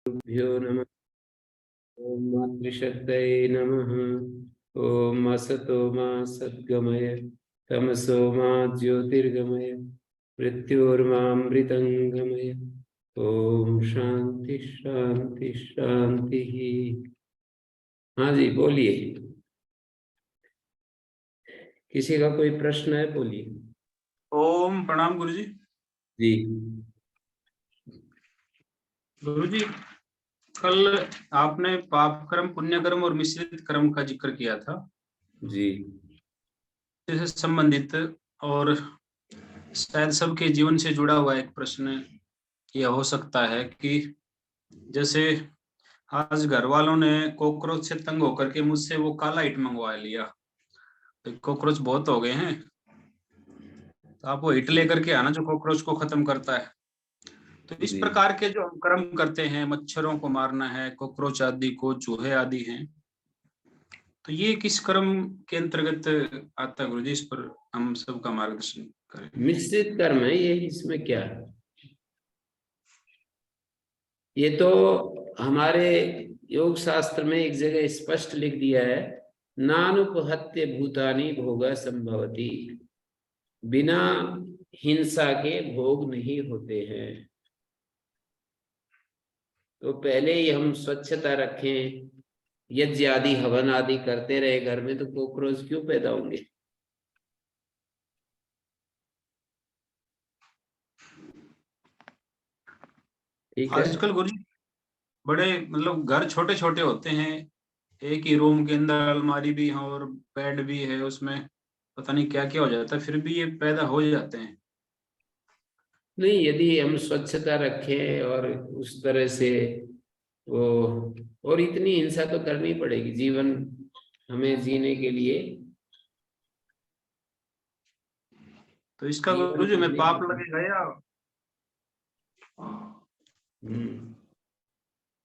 भ्यो नमः। ओम मातृशक्तये नमः। ओम असतो मा सद्गमय तमसो मा ज्योतिर्गमय मृत्योर्मामृतंगमय। ओम शांति शांति शांति। हाँ जी, बोलिए। किसी का कोई प्रश्न है, बोलिए। ओम प्रणाम गुरुजी। जी गुरुजी, कल आपने पाप कर्म, पुण्य कर्म और मिश्रित कर्म का जिक्र किया था जी इससे संबंधित, और शायद सबके जीवन से जुड़ा हुआ एक प्रश्न यह हो सकता है कि जैसे आज घर वालों ने कॉकरोच से तंग होकर के मुझसे वो काला हिट मंगवा लिया। तो कॉकरोच बहुत हो गए हैं, तो आप वो हिट लेकर के आना जो कॉकरोच को खत्म करता है। तो इस जी प्रकार के जो हम कर्म करते हैं, मच्छरों को मारना है, कॉकरोच आदि को, चूहे आदि हैं, तो ये किस कर्म के अंतर्गत आता है गुरुजी? इस पर हम सबका मार्गदर्शन करें। मिश्रित कर्म है ये, इसमें क्या है? ये तो हमारे योग शास्त्र में एक जगह स्पष्ट लिख दिया है, नानुपहत्य भूतानि भोग संभवती। बिना हिंसा के भोग नहीं होते हैं। तो पहले ही हम स्वच्छता रखें, यज्ञ आदि हवन आदि करते रहे घर में, तो कॉकरोच क्यों पैदा होंगे? ठीक है। आजकल गुरुजी बड़े मतलब घर छोटे छोटे होते हैं, एक ही रूम के अंदर अलमारी भी है और बेड भी है, उसमें पता नहीं क्या क्या हो जाता है, फिर भी ये पैदा हो जाते हैं। नहीं, यदि हम स्वच्छता रखें और उस तरह से वो, और इतनी हिंसा तो करनी पड़ेगी जीवन हमें जीने के लिए। तो इसका जीवन गुरुजी में जीने पाप के लगेगा या हम्म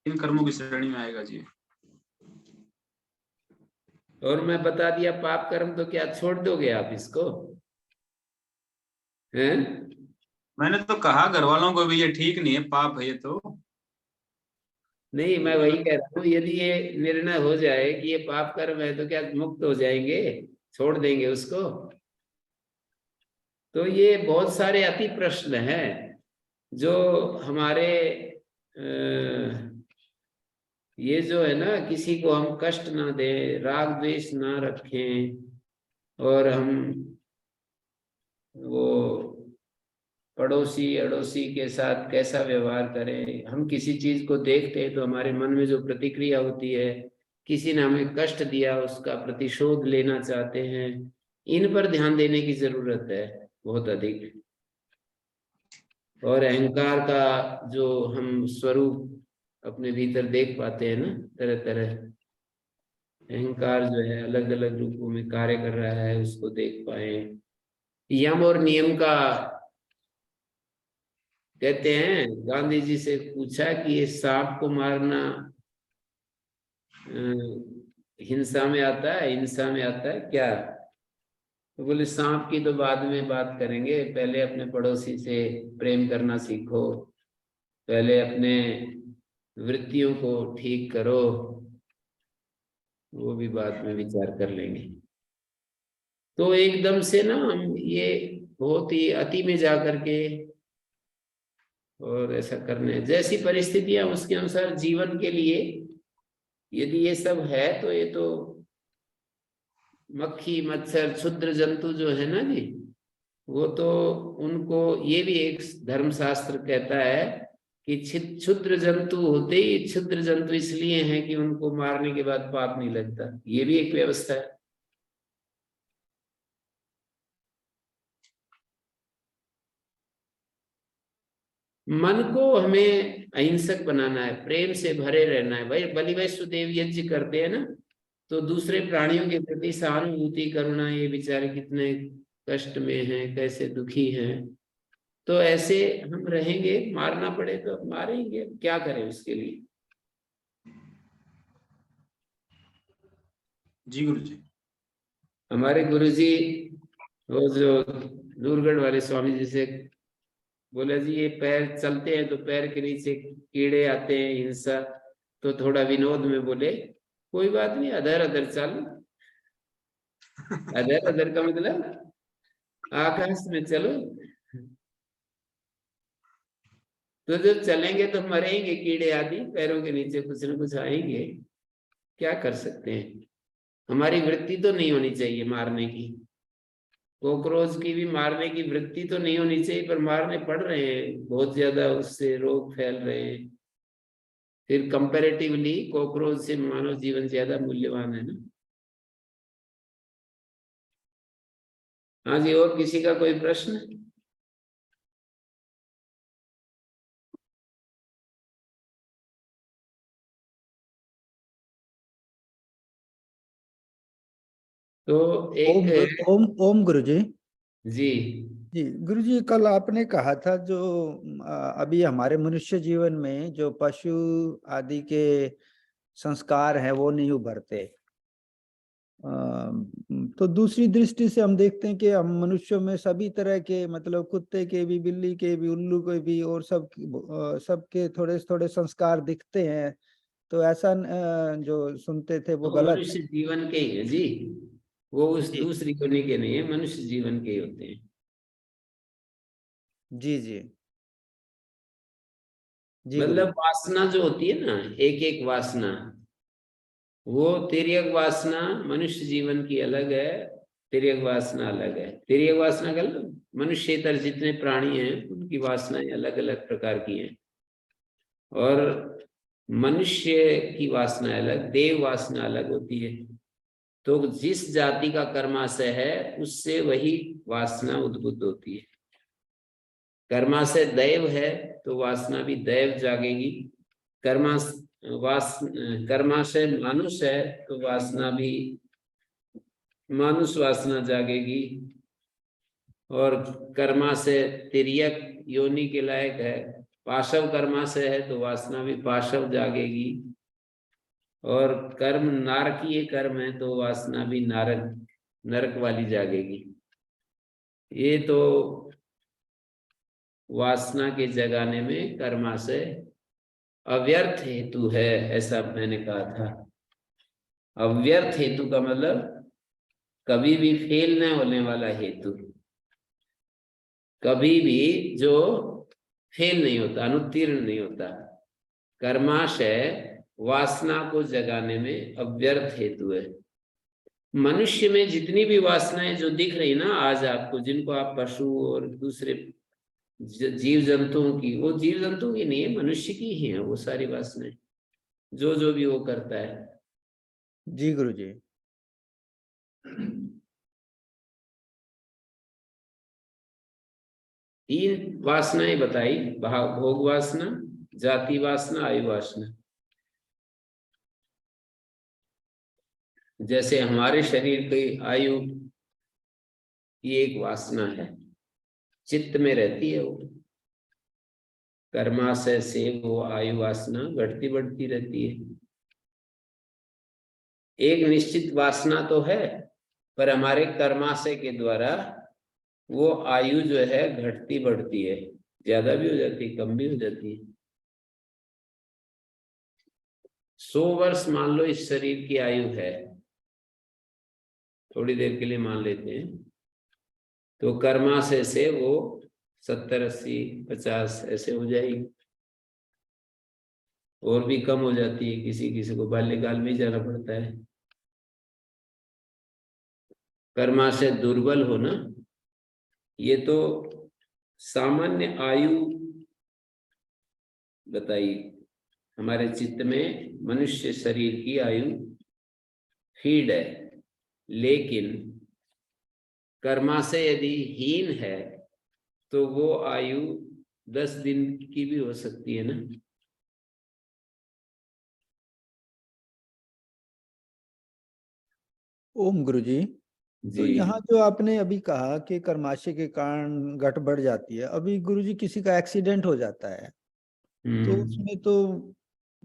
इन कर्मों की श्रेणी में आएगा जी? और मैं बता दिया पाप कर्म, तो क्या छोड़ दोगे आप इसको? हैं? मैंने तो कहा घर वालों को भी ये ठीक नहीं है, पाप है ये तो। नहीं, मैं वही कह रहा हूँ, यदि ये निर्णय हो जाए कि ये पाप कर्म है, तो क्या मुक्त हो जाएंगे? छोड़ देंगे उसको? तो ये बहुत सारे अति प्रश्न हैं जो हमारे ये जो है ना, किसी को हम कष्ट ना दें, राग द्वेष ना रखें, और हम वो पड़ोसी अड़ोसी के साथ कैसा व्यवहार करें, हम किसी चीज को देखते हैं तो हमारे मन में जो प्रतिक्रिया होती है, किसी ने हमें कष्ट दिया उसका प्रतिशोध लेना चाहते हैं, इन पर ध्यान देने की जरूरत है बहुत अधिक। और अहंकार का जो हम स्वरूप अपने भीतर देख पाते हैं ना, तरह तरह अहंकार जो है अलग अलग रूपों में कार्य कर रहा है, उसको देख पाए। यम और नियम का कहते हैं, गांधी जी से पूछा कि ये सांप को मारना हिंसा में आता है, हिंसा में आता है क्या? तो बोले सांप की तो बाद में बात करेंगे, पहले अपने पड़ोसी से प्रेम करना सीखो, पहले अपने वृत्तियों को ठीक करो, वो भी बाद में विचार कर लेंगे। तो एकदम से ना हम ये बहुत ही अति में जा करके और ऐसा करने, जैसी परिस्थितियां उसके अनुसार जीवन के लिए यदि ये सब है, तो ये तो मक्खी मच्छर क्षुद्र जंतु जो है ना जी, वो तो उनको, ये भी एक धर्मशास्त्र कहता है कि क्षुद्र जंतु होते ही क्षुद्र जंतु इसलिए हैं कि उनको मारने के बाद पाप नहीं लगता, ये भी एक व्यवस्था है। मन को हमें अहिंसक बनाना है, प्रेम से भरे रहना है। भाई बलि वैष्णव यज्ञ करते हैं ना, तो दूसरे प्राणियों के प्रति सहानुभूति करुणा, ये बेचारे कितने कष्ट में हैं, कैसे दुखी हैं, तो ऐसे हम रहेंगे। मारना पड़े तो मारेंगे, क्या करें उसके लिए? जी गुरुजी। हमारे गुरुजी वो जो दूरगढ़ वाले स्वामी जी से बोला जी ये पैर चलते हैं तो पैर के नीचे कीड़े आते हैं, हिंसा, तो थोड़ा विनोद में बोले कोई बात नहीं, अधर अधर चल। अधर अधर का मतलब आकाश में चलो, तो जब चलेंगे तो मरेंगे कीड़े आदि, पैरों के नीचे कुछ न कुछ आएंगे, क्या कर सकते हैं। हमारी वृत्ति तो नहीं होनी चाहिए मारने की, कॉकरोच की भी मारने की वृत्ति तो नहीं होनी चाहिए, पर मारने पड़ रहे हैं, बहुत ज्यादा उससे रोग फैल रहे हैं। फिर कंपैरेटिवली कॉकरोच से मानव जीवन ज्यादा मूल्यवान है ना। हाँ जी, और किसी का कोई प्रश्न? तो ओम एक ओम ओम गुरु जी। जी जी गुरु जी, कल आपने कहा था जो अभी हमारे मनुष्य जीवन में जो पशु आदि के संस्कार हैं वो नहीं उभरते। तो दूसरी दृष्टि से हम देखते हैं कि हम मनुष्यों में सभी तरह के, मतलब कुत्ते के भी, बिल्ली के भी, उल्लू के भी, और सबके थोड़े थोड़े संस्कार दिखते हैं। तो ऐसा जो सुनते थे वो तो गलत मनुष्य जीवन के ही है जी, वो है। उस जी दूसरी योनि के नहीं है, मनुष्य जीवन के ही होते हैं। जी जी जी गुरु मतलब जी। वासना जो होती है ना, एक एक वासना, वो तिर्यक वासना मनुष्य जीवन की अलग है, तिर्यक वासना अलग है। तिर्यक वासना का मतलब मनुष्येतर जितने प्राणी हैं उनकी वासनाएं अलग अलग प्रकार की हैं, और मनुष्य की वासना अलग, देव वासना अलग होती है। तो जिस जाति का कर्माशय है उससे वही वासना उद्बुद्ध होती है। कर्माशय दैव है तो वासना भी दैव जागेगी, कर्मा कर्माशय मानुष है तो वासना भी मानुष वासना जागेगी, और कर्माशय तिर्यक योनि के लायक है, पाशव कर्माशय है तो वासना भी पाशव जागेगी, और कर्म नारकीय कर्म है तो वासना भी नारक नरक वाली जागेगी। ये तो वासना के जगाने में कर्माशय अव्यर्थ हेतु है, ऐसा मैंने कहा था। अव्यर्थ हेतु का मतलब कभी भी फेल न होने वाला हेतु, कभी भी जो फेल नहीं होता, अनुत्तीर्ण नहीं होता। कर्माशय वासना को जगाने में अव्यर्थ हेतु है। मनुष्य में जितनी भी वासनाएं जो दिख रही ना आज आपको, जिनको आप पशु और दूसरे जीव जंतुओं की, वो जीव जंतु की नहीं है, मनुष्य की ही है वो सारी वासनाएं, जो जो भी वो करता है। जी गुरु जी। 3 वासनाएं बताई, भोग वासना, जाति वासना, आयु वासना। जैसे हमारे शरीर की आयु की एक वासना है, चित्त में रहती है वो, कर्माशय से वो आयु वासना बढ़ती बढ़ती रहती है। एक निश्चित वासना तो है, पर हमारे कर्माशय के द्वारा वो आयु जो है घटती बढ़ती है, ज्यादा भी हो जाती है, कम भी हो जाती है। 100 वर्ष मान लो इस शरीर की आयु है, थोड़ी देर के लिए मान लेते हैं, तो कर्माशय से वो 70, 80, 50 ऐसे हो जाएगी, और भी कम हो जाती है, किसी किसी को बाल्यकाल में ही जाना पड़ता है। कर्माशय दुर्बल होना, ये तो सामान्य आयु बताई। हमारे चित्त में मनुष्य शरीर की आयु फीड है, लेकिन कर्माशय यदि हीन है तो वो आयु 10 दिन की भी हो सकती है ना। ओम गुरु जी। तो जी यहाँ जो आपने अभी कहा कि कर्माशय के कारण घट बढ़ जाती है, अभी गुरु जी किसी का एक्सीडेंट हो जाता है तो उसमें तो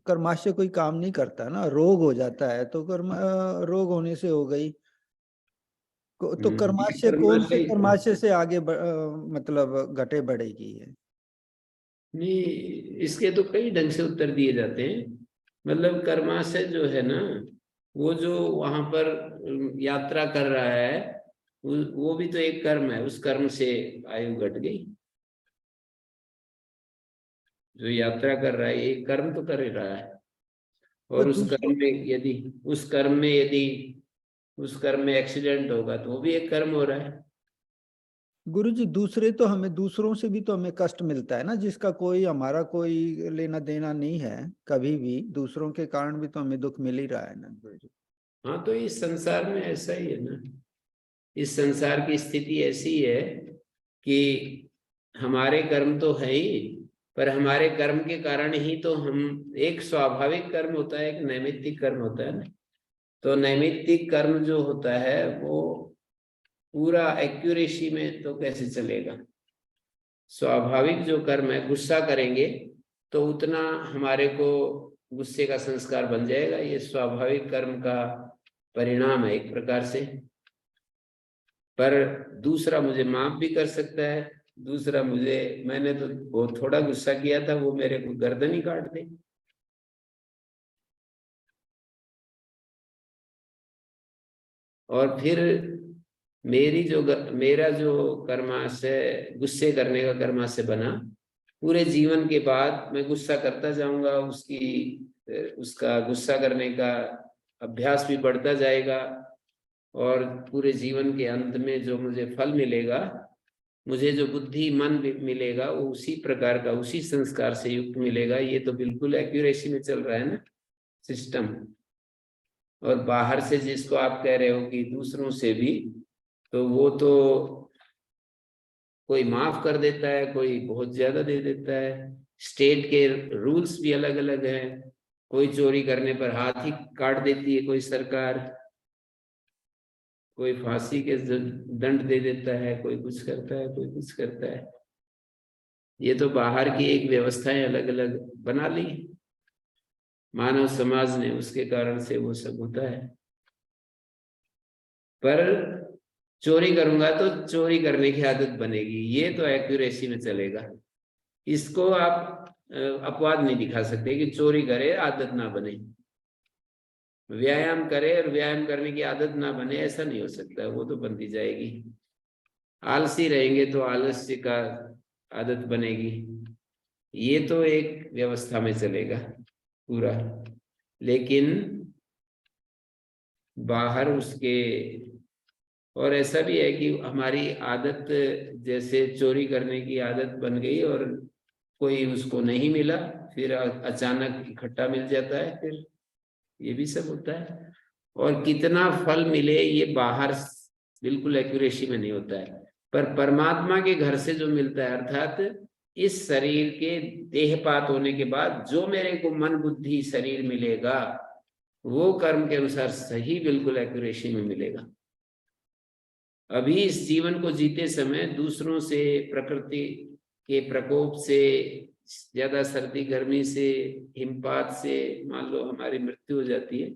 कर्माशय कोई काम नहीं करता ना, रोग हो जाता है तो रोग होने से हो गई। तो ये कर्माशय कौन से कर्माशय कर्माशय से आगे मतलब घटे बढ़ेगी है? नहीं, इसके तो कई ढंग से उत्तर दिए जाते हैं। मतलब कर्माशय जो है ना, वो जो वहां पर यात्रा कर रहा है, वो भी तो एक कर्म है। उस कर्म से आयु घट गई। जो यात्रा कर रहा है एक कर्म तो कर ही रहा है। और पर उस दूसरों कर्म में यदि उस कर्म में एक्सीडेंट होगा तो वो भी एक कर्म हो रहा है। गुरुजी, दूसरों से भी तो हमें कष्ट मिलता है ना, जिसका कोई हमारा कोई लेना देना नहीं है। कभी भी दूसरों के कारण भी तो हमें दुख मिल ही रहा है ना गुरुजी। हाँ, तो इस संसार में ऐसा ही है ना। इस संसार की स्थिति ऐसी है कि हमारे कर्म तो है ही, पर हमारे कर्म के कारण ही तो हम, एक स्वाभाविक कर्म होता है, एक नैमित्तिक कर्म होता है ना। तो नैमित्तिक कर्म जो होता है वो पूरा एक्यूरेसी में तो कैसे चलेगा। स्वाभाविक जो कर्म है, गुस्सा करेंगे तो उतना हमारे को गुस्से का संस्कार बन जाएगा। ये स्वाभाविक कर्म का परिणाम है एक प्रकार से। पर दूसरा मुझे माफ भी कर सकता है। दूसरा मैंने तो बहुत थोड़ा गुस्सा किया था, वो मेरे को गर्दन ही काट दे। और फिर मेरा जो कर्माशय, गुस्से करने का कर्माशय बना, पूरे जीवन के बाद मैं गुस्सा करता जाऊंगा। उसका गुस्सा करने का अभ्यास भी बढ़ता जाएगा। और पूरे जीवन के अंत में जो मुझे फल मिलेगा, मुझे जो बुद्धि मन मिलेगा, वो उसी प्रकार का, उसी संस्कार से युक्त मिलेगा। ये तो बिल्कुल एक्यूरेसी में चल रहा है ना सिस्टम। और बाहर से जिसको आप कह रहे हो कि दूसरों से भी, तो वो तो कोई माफ कर देता है, कोई बहुत ज्यादा दे देता है। स्टेट के रूल्स भी अलग अलग हैं। कोई चोरी करने पर हाथ ही काट देती है कोई सरकार, कोई फांसी के दंड दे देता है, कोई कुछ करता है, कोई कुछ करता है। ये तो बाहर की एक व्यवस्थाएं अलग अलग बना ली मानव समाज ने, उसके कारण से वो सब होता है। पर चोरी करूंगा तो चोरी करने की आदत बनेगी, ये तो एक्यूरेसी में चलेगा। इसको आप अपवाद नहीं दिखा सकते कि चोरी करे आदत ना बने, व्यायाम करे और व्यायाम करने की आदत ना बने, ऐसा नहीं हो सकता। वो तो बनती जाएगी। आलसी रहेंगे तो आलस्य का आदत बनेगी। ये तो एक व्यवस्था में चलेगा पूरा। लेकिन बाहर उसके, और ऐसा भी है कि हमारी आदत, जैसे चोरी करने की आदत बन गई और कोई उसको नहीं मिला, फिर अचानक इकट्ठा मिल जाता है, फिर ये भी सब होता है। और कितना फल मिले ये बाहर बिल्कुल एक्यूरेसी में नहीं होता है। पर परमात्मा के घर से जो मिलता है, अर्थात इस शरीर के देहपात होने के बाद जो मेरे को मन बुद्धि शरीर मिलेगा, वो कर्म के अनुसार सही बिल्कुल एक्यूरेसी में मिलेगा। अभी इस जीवन को जीते समय दूसरों से, प्रकृति के प्रकोप से, ज्यादा सर्दी गर्मी से, हिमपात से मान लो हमारी मृत्यु हो जाती है,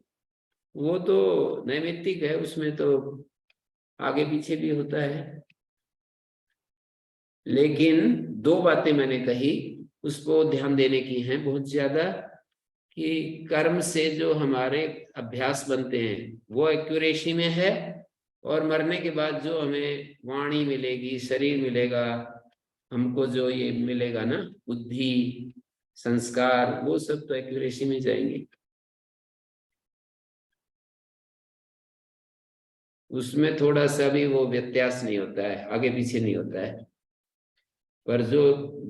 वो तो नैमित्तिक है, उसमें तो आगे पीछे भी होता है। लेकिन दो बातें मैंने कही, उसको ध्यान देने की हैं बहुत ज्यादा, कि कर्म से जो हमारे अभ्यास बनते हैं वो एक्यूरेसी में है, और मरने के बाद जो हमें वाणी मिलेगी, शरीर मिलेगा, हमको जो ये मिलेगा ना, बुद्धि संस्कार, वो सब तो एक्यूरेसी में जाएंगे। उसमें थोड़ा सा भी वो व्यत्यास नहीं होता है, आगे पीछे नहीं होता है। पर जो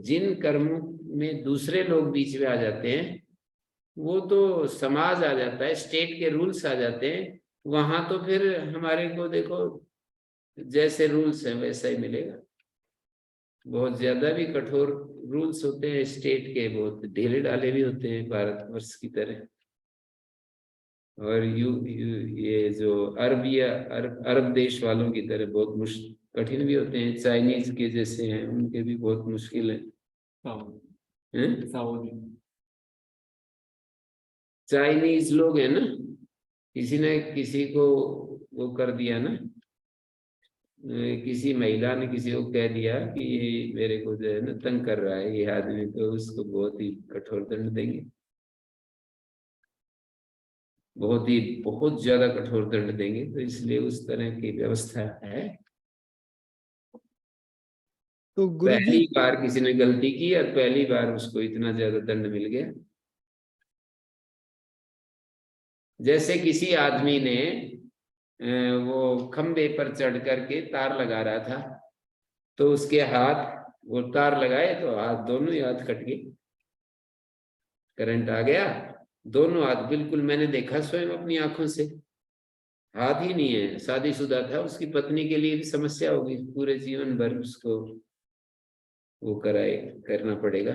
जिन कर्मों में दूसरे लोग बीच में आ जाते हैं, वो तो समाज आ जाता है, स्टेट के रूल्स आ जाते हैं। वहां तो फिर हमारे को देखो, जैसे रूल्स हैं वैसा ही मिलेगा। बहुत ज्यादा भी कठोर रूल्स होते हैं स्टेट के, बहुत ढीले ढाले भी होते हैं भारतवर्ष की तरह। और ये जो अरब देश वालों की तरह बहुत कठिन भी होते हैं। चाइनीज के जैसे हैं, उनके भी बहुत मुश्किल है। चाइनीज लोग हैं ना, किसी ने किसी को वो कर दिया ना, किसी महिला ने किसी को कह दिया कि ये मेरे को जो है ना तंग कर रहा है ये आदमी, तो उसको बहुत ही कठोर दंड देंगे, बहुत ज्यादा कठोर दंड देंगे। तो इसलिए उस तरह की व्यवस्था है। तो गुरुजी, पहली बार किसी ने गलती की और पहली बार उसको इतना ज्यादा दंड मिल गया। जैसे किसी आदमी ने वो खंबे पर चढ़ करके तार लगा रहा था, तो उसके हाथ, वो तार लगाए तो हाथ, दोनों ही हाथ कट गए, करंट आ गया, दोनों हाथ बिल्कुल, मैंने देखा स्वयं अपनी आंखों से, हाथ ही नहीं है। शादीशुदा था, उसकी पत्नी के लिए भी समस्या होगी, पूरे जीवन भर उसको वो करना पड़ेगा,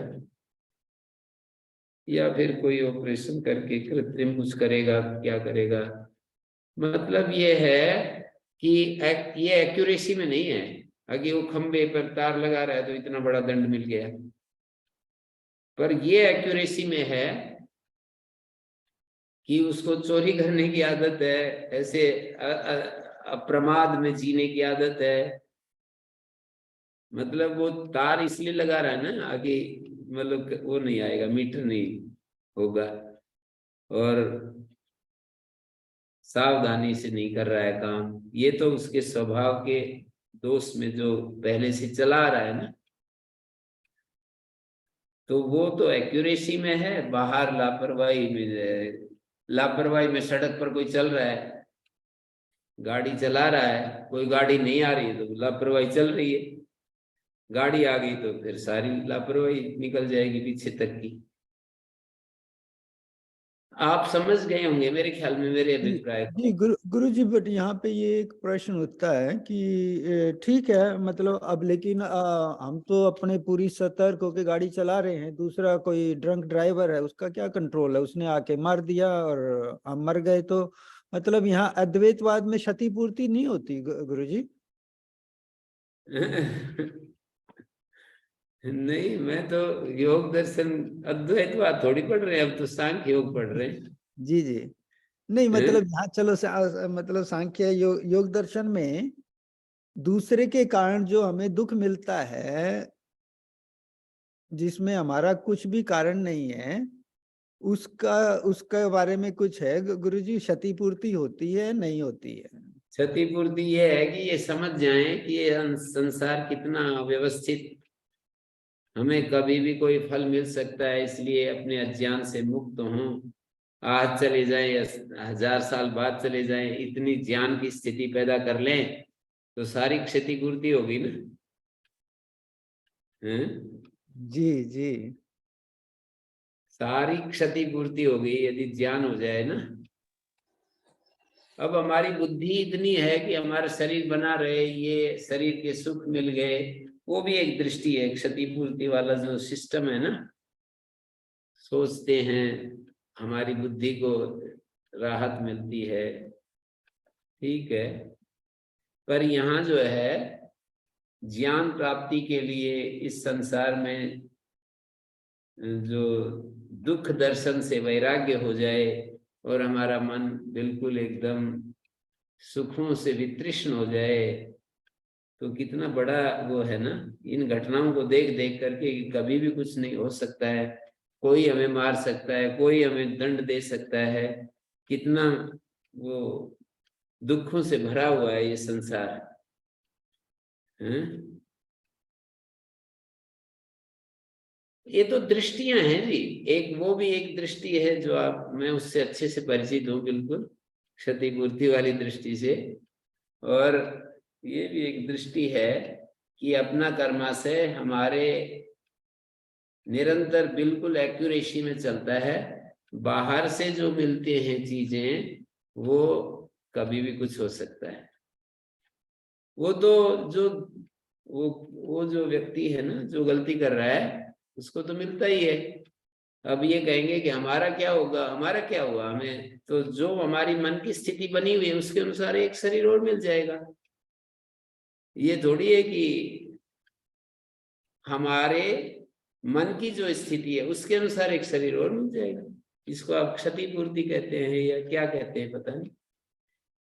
या फिर कोई ऑपरेशन करके कृत्रिम कुछ करेगा, क्या करेगा। मतलब ये है कि ये एक्यूरेसी में नहीं है। अगर वो खंबे पर तार लगा रहा है तो इतना बड़ा दंड मिल गया, पर ये एक्यूरेसी में है कि उसको चोरी करने की आदत है, ऐसे अप्रमाद में जीने की आदत है। मतलब वो तार इसलिए लगा रहा है ना, आगे मतलब वो नहीं आएगा, मीटर नहीं होगा, और सावधानी से नहीं कर रहा है काम। ये तो उसके स्वभाव के दोष में जो पहले से चला रहा है ना, तो वो तो एक्यूरेसी में है, बाहर लापरवाही में। लापरवाही में सड़क पर कोई चल रहा है, गाड़ी चला रहा है, कोई गाड़ी नहीं आ रही है तो लापरवाही चल रही है, गाड़ी आ गई तो फिर सारी लापरवाही निकल जाएगी पीछे तक की। आप समझ गए होंगे मेरे ख्याल में मेरे अभिप्राय को। जी गुरुजी, बट यहाँ पे ये एक प्रश्न उठता है कि ठीक है, मतलब अब लेकिन हम तो अपने पूरी सतर्क होकर गाड़ी चला रहे हैं, दूसरा कोई ड्रंक ड्राइवर है, उसका क्या कंट्रोल है, उसने आके मार दिया और हम मर गए, तो मतलब यहाँ अद्वैतवाद में क्षतिपूर्ति नहीं होती गुरुजी? नहीं, मैं तो योग दर्शन, अद्वैतवाद थोड़ी पढ़ रहे हैं, अब तो सांख्य योग पढ़ रहे हैं। जी जी, नहीं हैं? मतलब यहाँ चलो मतलब सांख्य योग दर्शन में दूसरे के कारण जो हमें दुख मिलता है, जिसमें हमारा कुछ भी कारण नहीं है, उसका उसके बारे में कुछ है गुरुजी? क्षतिपूर्ति होती है, नहीं होती है? क्षतिपूर्ति ये है कि ये समझ जाएं कि ये संसार कितना व्यवस्थित, हमें कभी भी कोई फल मिल सकता है, इसलिए अपने अज्ञान से मुक्त हों। आज चले जाएं या 1000 साल बाद चले जाएं, इतनी ज्ञान की स्थिति पैदा कर लें तो सारी क्षतिपूर्ति होगी ना। हैं? जी जी, सारी क्षतिपूर्ति होगी यदि ज्ञान हो जाए ना। अब हमारी बुद्धि इतनी है कि हमारा शरीर बना रहे, ये शरीर के सुख मिल गए, वो भी एक दृष्टि है, क्षतिपूर्ति वाला जो सिस्टम है ना। सोचते हैं, हमारी बुद्धि को राहत मिलती है, ठीक है, पर यहाँ जो है ज्ञान प्राप्ति के लिए इस संसार में जो दुख दर्शन से वैराग्य हो जाए और हमारा मन बिल्कुल एकदम सुखों से वितृष्ण हो जाए, तो कितना बड़ा वो है ना। इन घटनाओं को देख देख करके कभी भी कुछ नहीं हो सकता है, कोई हमें मार सकता है, कोई हमें दंड दे सकता है, कितना वो दुखों से भरा हुआ है ये संसार। हैं? ये तो दृष्टियां हैं जी। एक वो भी एक दृष्टि है जो आप, मैं उससे अच्छे से परिचित हूँ बिल्कुल, क्षतिपूर्ति वाली दृष्टि से। और ये भी एक दृष्टि है कि अपना कर्माशय हमारे निरंतर बिल्कुल एक्यूरेसी में चलता है, बाहर से जो मिलते हैं चीजें वो कभी भी कुछ हो सकता है। वो तो जो वो जो व्यक्ति है ना, जो गलती कर रहा है, उसको तो मिलता ही है। अब ये कहेंगे कि हमारा क्या होगा, हमारा क्या हुआ, हमें तो जो हमारी मन की स्थिति बनी हुई है उसके अनुसार एक शरीर और मिल जाएगा। ये थोड़ी है कि हमारे मन की जो स्थिति है उसके अनुसार एक शरीर और मिल जाएगा। इसको आप क्षतिपूर्ति कहते हैं या क्या कहते हैं, पता नहीं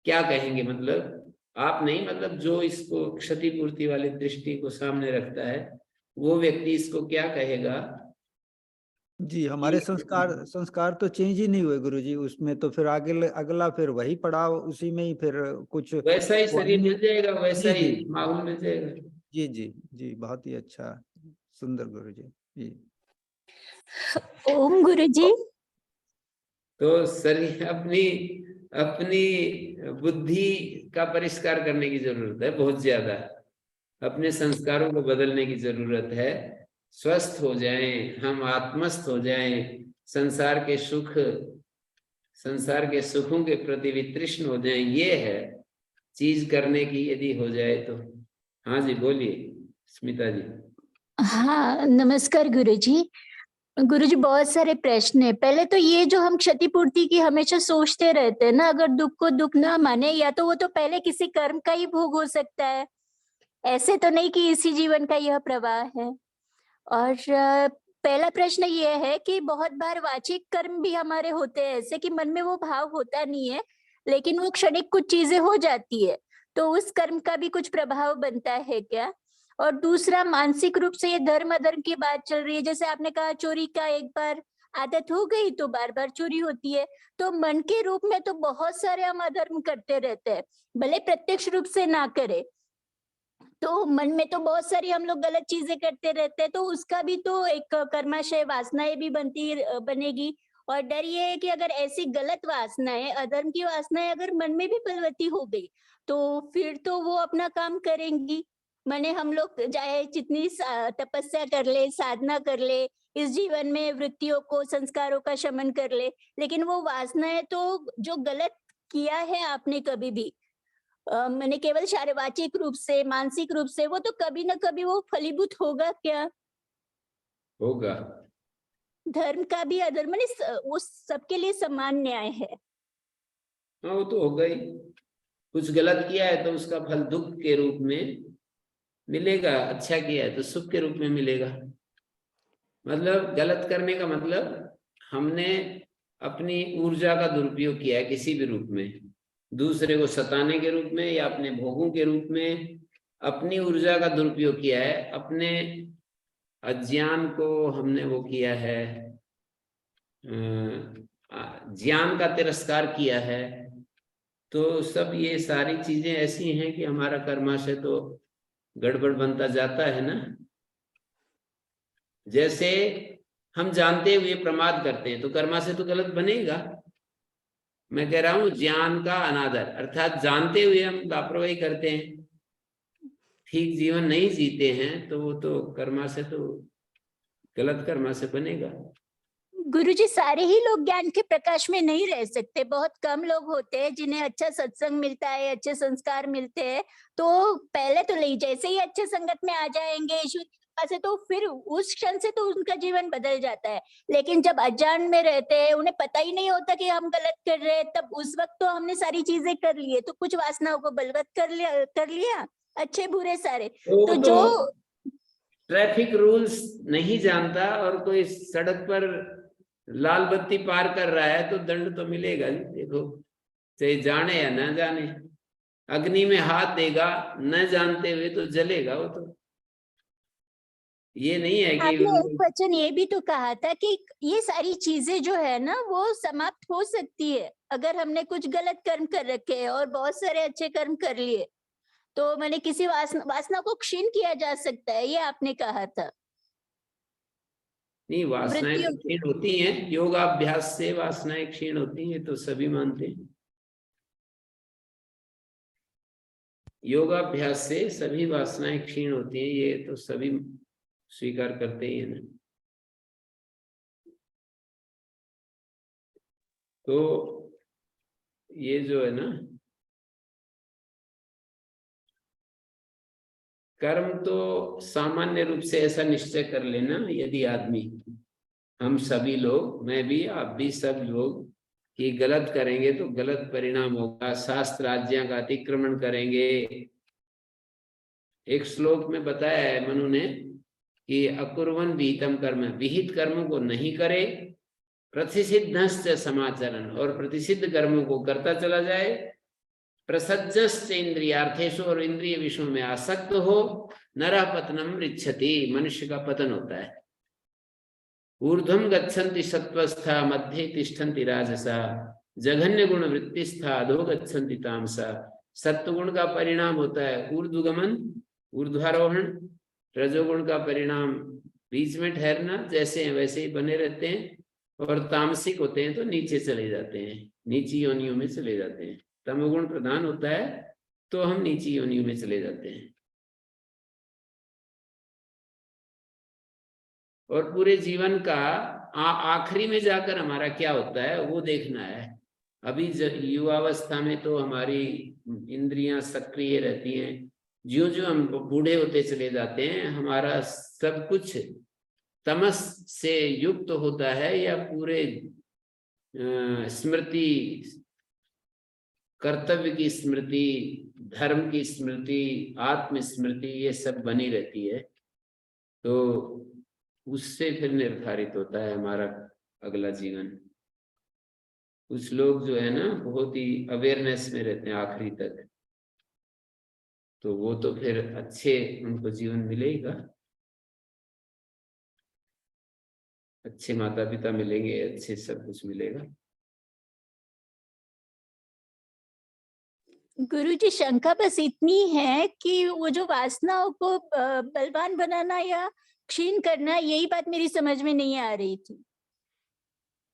क्या कहेंगे, मतलब आप नहीं, मतलब जो इसको क्षतिपूर्ति वाली दृष्टि को सामने रखता है वो व्यक्ति इसको क्या कहेगा? जी, हमारे संस्कार तो चेंज ही नहीं हुए गुरुजी, उसमें तो फिर आगे अगला फिर वही पड़ाव, उसी में ही फिर कुछ वैसा ही शरीर मिल जाएगा, वैसा जी ही जी माहौल मिल जाएगा। जी जी जी, बहुत ही अच्छा, सुंदर गुरुजी जी। ओम गुरुजी। तो शरीर अपनी अपनी बुद्धि का परिष्कार करने की जरूरत है बहुत ज्यादा, अपने संस्कारों को बदलने की जरूरत है। स्वस्थ हो जाएं, हम आत्मस्थ हो जाएं, संसार के सुखों के प्रति वितृष्ण हो जाएं, ये है चीज करने की यदि हो जाए तो। हाँ जी, बोलिए स्मिता जी। हाँ, नमस्कार गुरुजी। गुरुजी, बहुत सारे प्रश्न है। पहले तो ये जो हम क्षतिपूर्ति की हमेशा सोचते रहते हैं ना, अगर दुख को दुख ना माने, या तो वो तो पहले किसी कर्म का ही भोग हो सकता है, ऐसे तो नहीं कि इसी जीवन का यह प्रवाह है। और पहला प्रश्न ये है कि बहुत बार वाचिक कर्म भी हमारे होते हैं ऐसे कि मन में वो भाव होता नहीं है, लेकिन वो क्षणिक कुछ चीजें हो जाती है, तो उस कर्म का भी कुछ प्रभाव बनता है क्या? और दूसरा, मानसिक रूप से ये धर्म अधर्म की बात चल रही है, जैसे आपने कहा चोरी का एक बार आदत हो गई तो बार बार चोरी होती है, तो मन के रूप में तो बहुत सारे हम अधर्म करते रहते हैं, भले प्रत्यक्ष रूप से ना करे, तो मन में तो बहुत सारी हम लोग गलत चीजें करते रहते हैं, तो उसका भी तो एक कर्माशय वासनाएं भी बनेगी। और डर ये है कि अगर ऐसी गलत वासनाएं, अधर्म की वासनाएं अगर मन में भी बलवती हो गई, तो फिर तो वो अपना काम करेंगी। माने हम लोग चाहे जितनी तपस्या कर ले, साधना कर ले, इस जीवन में वृत्तियों को, संस्कारों का शमन कर ले, लेकिन वो वासनाएं तो जो गलत किया है आपने कभी भी, मैंने केवल शारीरिक रूप से, मानसिक रूप से, वो तो कभी ना कभी वो फलीभूत होगा क्या? होगा। धर्म का भी अधर्म, माने वो सबके लिए समान न्याय है। हाँ, वो तो होगा ही। कुछ गलत किया है तो उसका फल दुख के रूप में मिलेगा, अच्छा किया है तो सुख के रूप में मिलेगा। मतलब गलत करने का मतलब हमने अपनी ऊर्जा का दुरुपयोग किया है किसी भी रूप में, दूसरे को सताने के रूप में या अपने भोगों के रूप में अपनी ऊर्जा का दुरुपयोग किया है, अपने अज्ञान को हमने वो किया है, ज्ञान का तिरस्कार किया है। तो सब ये सारी चीजें ऐसी हैं कि हमारा कर्माशय तो गड़बड़ बनता जाता है ना। जैसे हम जानते हुए प्रमाद करते हैं तो कर्माशय तो गलत बनेगा। मैं कह रहा हूं ज्ञान का अनादर, अर्थात जानते हुए हम लापरवाही करते हैं, ठीक जीवन नहीं जीते हैं, तो वो तो कर्माशय तो गलत कर्माशय बनेगा। गुरुजी, सारे ही लोग ज्ञान के प्रकाश में नहीं रह सकते, बहुत कम लोग होते हैं जिन्हें अच्छा सत्संग मिलता है, अच्छे संस्कार मिलते हैं, तो पहले तो नहीं, जैसे ही अच्छे संगत में आ जाएंगे ईश्वर की कृपा से, तो फिर उस क्षण से तो उनका जीवन बदल जाता है। लेकिन जब अज्ञान में रहते हैं, उन्हें पता ही नहीं होता कि हम गलत कर रहे हैं, तब उस वक्त तो हमने सारी चीजें कर ली है, तो कुछ वासनाओं को बलवत कर लिया, अच्छे बुरे सारे। तो जो ट्रैफिक रूल्स नहीं जानता और कोई सड़क पर लाल बत्ती पार कर रहा है तो दंड तो मिलेगा ही। देखो, चाहे जाने या न जाने, अग्नि में हाथ देगा न जानते हुए तो जलेगा वो तो। ये नहीं है कि आपने एक वचन ये भी तो कहा था कि ये सारी चीजें जो है ना वो समाप्त हो सकती है अगर हमने कुछ गलत कर्म कर रखे हैं और बहुत सारे अच्छे कर्म कर लिए, तो मैंने किसी वासना को क्षीण किया जा सकता है, ये आपने कहा था। नहीं, वासनाएं तो क्षीण होती हैं, योगाभ्यास से वासनाएं क्षीण होती हैं, तो सभी मानते हैं। योगाभ्यास से सभी वासनाएं क्षीण होती हैं, ये तो सभी स्वीकार करते ही है ना। तो ये जो है ना, कर्म तो सामान्य रूप से ऐसा निश्चय कर लेना, यदि आदमी, हम सभी लोग, मैं भी, आप भी, सब लोग कि गलत करेंगे तो गलत परिणाम होगा, शास्त्र आज्ञा का अतिक्रमण करेंगे। एक श्लोक में बताया है मनु ने कि अकुर्वन विहितम कर्म, विहित कर्मों को नहीं करे, प्रतिषिद्धश्च समाचरण, और प्रतिषिद्ध कर्मों को करता चला जाए, प्रसज्जश्च इंद्रियार्थेषु, और इंद्रिय विषयों में आसक्त हो, नरः पतनम रिच्छति, मनुष्य का पतन होता है। ऊर्ध्वं गच्छन्ति सत्वस्था, मध्ये तिष्ठन्ति राजसा, जघन्य गुण वृत्तिस्था, अधो गच्छन्ति तामसा। सत्वगुण का परिणाम होता है ऊर्ध्वगमन, ऊर्ध्वारोहण। रजोगुण का परिणाम बीच में ठहरना, जैसे हैं वैसे ही बने रहते हैं। और तामसिक होते हैं तो नीचे चले जाते हैं, नीची योनियों में चले जाते हैं। तमोगुण प्रधान होता है तो हम नीची योनियों में चले जाते हैं। और पूरे जीवन का आखिरी में जाकर हमारा क्या होता है वो देखना है। अभी युवावस्था में तो हमारी इंद्रियां सक्रिय रहती हैं। ज्यों ज्यों हम बूढ़े होते चले जाते हैं, हमारा सब कुछ तमस से युक्त होता है, या पूरे स्मृति, कर्तव्य की स्मृति, धर्म की स्मृति, आत्म स्मृति, ये सब बनी रहती है। तो उससे फिर निर्धारित होता है हमारा अगला जीवन। कुछ लोग जो है ना बहुत ही अवेयरनेस में रहते हैं आखिरी तक, तो वो तो फिर अच्छे उनको जीवन मिलेगा, अच्छे माता पिता मिलेंगे, अच्छे सब कुछ मिलेगा। गुरुजी, शंका बस इतनी है कि वो जो वासनाओं को बलवान बनाना या क्षीण करना, यही बात मेरी समझ में नहीं आ रही थी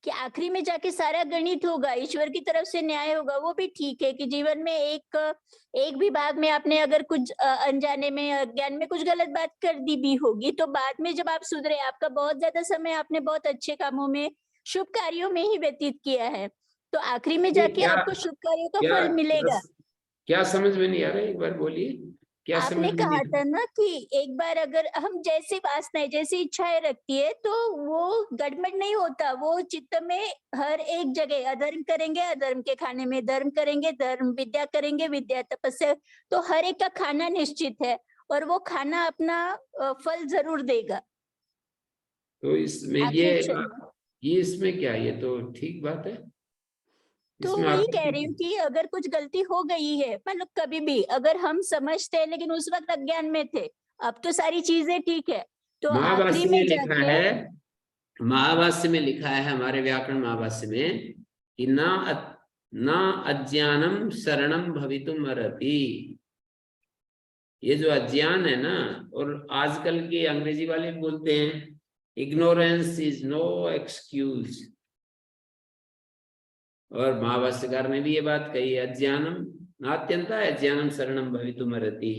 कि आखिरी में जाके सारा गणित होगा, ईश्वर की तरफ से न्याय होगा। वो भी ठीक है कि जीवन में एक भी भाग में आपने अगर कुछ अनजाने में, अज्ञान में कुछ गलत बात कर दी भी होगी, तो बाद में जब आप सुधरे, आपका बहुत ज्यादा समय आपने बहुत अच्छे कामों में, शुभ कार्यों में ही व्यतीत किया है, तो आखिरी में जाके आपको शुभ कार्यों का फल मिलेगा। क्या समझ में नहीं आ रहा है, एक बार बोलिए। क्या आपने कहा था ना कि एक बार अगर हम जैसी वासनाएं, जैसी इच्छाएं रखती है, तो वो गड़बड़ नहीं होता। वो चित्त में हर एक जगह अधर्म करेंगे, अधर्म के खाने में धर्म करेंगे, धर्म विद्या करेंगे, विद्या तपस्या, तो हर एक का खाना निश्चित है और वो खाना अपना फल जरूर देगा। तो इसमें ये इसमें क्या, ये तो ठीक बात है। तो वही कह रही हूँ कि अगर कुछ गलती हो गई है, मतलब कभी भी अगर हम समझते हैं, लेकिन उस वक्त अज्ञान में थे, अब तो सारी चीजें ठीक है, तो आखिरी में लिखा है, महाभाष्य में लिखा है, हमारे व्याकरण महाभाष्य में कि ना अज्ञानम शरणम भवितुम अर्हति। ये जो अज्ञान है ना, और आजकल के अंग्रेजी वाले बोलते हैं इग्नोरेंस इज नो एक्सक्यूज, और महाभाष्यकार ने भी ये बात कही है, अज्ञानम नात्यंता अज्ञानम शरणम भवितुम अर्हति।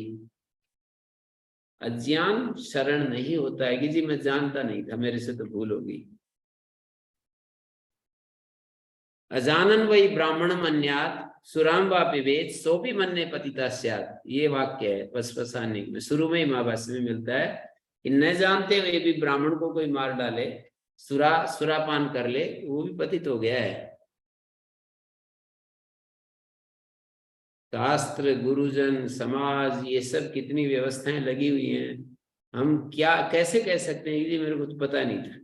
अज्ञान शरण नहीं होता है कि जी मैं जानता नहीं था, मेरे से तो भूल हो गई। अजानन वही ब्राह्मणम अन्यात् सुराम वा पिबेत सोपि मन्ये पतिता स्यात्। ये वाक्य है वस्वसानिक में, शुरू में ही महाभाष्य में मिलता है कि न जानते हुए भी ब्राह्मण को कोई मार डाले, सुरापान कर ले, वो भी पतित हो गया है। शास्त्र, गुरुजन, समाज, ये सब कितनी व्यवस्थाएं लगी हुई हैं, हम क्या कैसे कह सकते हैं कि मेरे को तो पता नहीं था।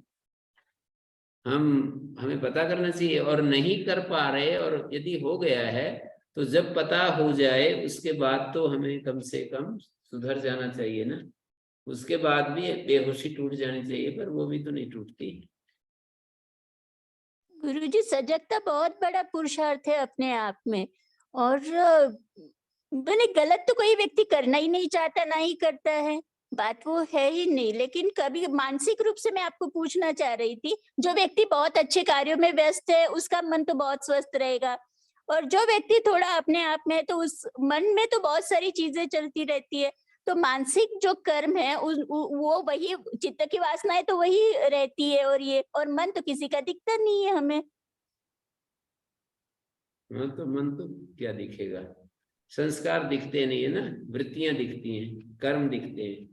हमें पता करना चाहिए, और नहीं कर पा रहे, और यदि हो गया है तो जब पता हो जाए उसके बाद तो हमें कम से कम सुधर जाना चाहिए ना। उसके बाद भी बेहोशी टूट जानी चाहिए, पर वो भी तो नहीं टूटती। गुरुजी, सजगता बहुत बड़ा पुरुषार्थ है अपने आप में, और मैंने गलत तो कोई व्यक्ति करना ही नहीं चाहता, ना ही करता है, बात वो है ही नहीं। लेकिन कभी मानसिक रूप से मैं आपको पूछना चाह रही थी, जो व्यक्ति बहुत अच्छे कार्यों में व्यस्त है उसका मन तो बहुत स्वस्थ रहेगा, और जो व्यक्ति थोड़ा अपने आप में है तो उस मन में तो बहुत सारी चीजें चलती रहती है। तो मानसिक जो कर्म है वो वही, चित्त की वासनाएं तो वही रहती है, और मन तो किसी का दिखता नहीं है हमें। हाँ, तो मन तो क्या दिखेगा, संस्कार दिखते नहीं है ना, वृत्तियां दिखती हैं, कर्म दिखते हैं।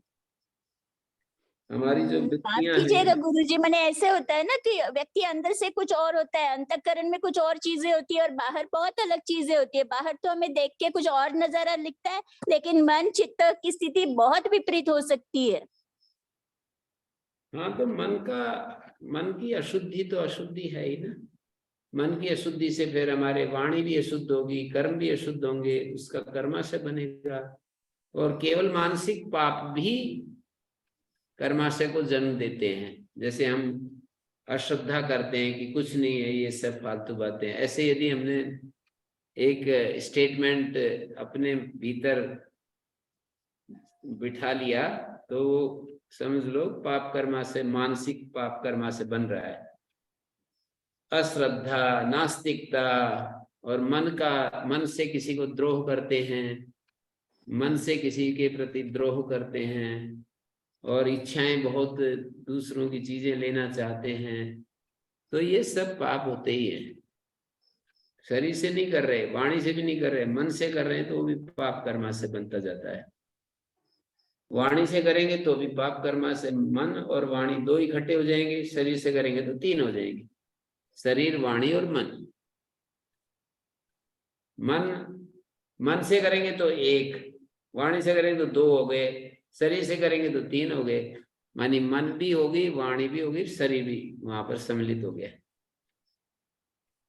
हमारी जो वृत्तियां कीजिएगा गुरुजी, मैंने ऐसे होता है ना कि व्यक्ति अंदर से कुछ और होता है, अंतःकरण में कुछ और चीजें होती है और बाहर बहुत अलग चीजें होती है। बाहर तो हमें देख के कुछ और नजारा लिखता है, लेकिन मन चित्त की स्थिति बहुत विपरीत हो सकती है। हाँ, तो मन की अशुद्धि तो अशुद्धि है ही ना। मन की अशुद्धि से फिर हमारे वाणी भी अशुद्ध होगी, कर्म भी अशुद्ध होंगे, उसका कर्माशय बनेगा। और केवल मानसिक पाप भी कर्माशय को जन्म देते हैं। जैसे हम अश्रद्धा करते हैं कि कुछ नहीं है, ये सब फालतू बातें हैं, ऐसे यदि हमने एक स्टेटमेंट अपने भीतर बिठा लिया तो समझ लो पाप कर्मा से, मानसिक पाप कर्मा से बन रहा है। अश्रद्धा, नास्तिकता और मन से किसी को द्रोह करते हैं, मन से किसी के प्रति द्रोह करते हैं, और इच्छाएं बहुत दूसरों की चीजें लेना चाहते हैं, तो ये सब पाप होते ही हैं। शरीर से नहीं कर रहे, वाणी से भी नहीं कर रहे, मन से कर रहे हैं तो वो भी पाप कर्मा से बनता जाता है। वाणी से करेंगे तो भी पाप कर्मा से, मन और वाणी दो इकट्ठे हो जाएंगे, शरीर से करेंगे तो तीन हो जाएंगे, शरीर, वाणी और मन। मन से करेंगे तो एक, वाणी से करेंगे तो दो हो गए, शरीर से करेंगे तो तीन हो गए। मानी मन भी होगी, वाणी भी होगी, शरीर भी वहां पर सम्मिलित हो गया,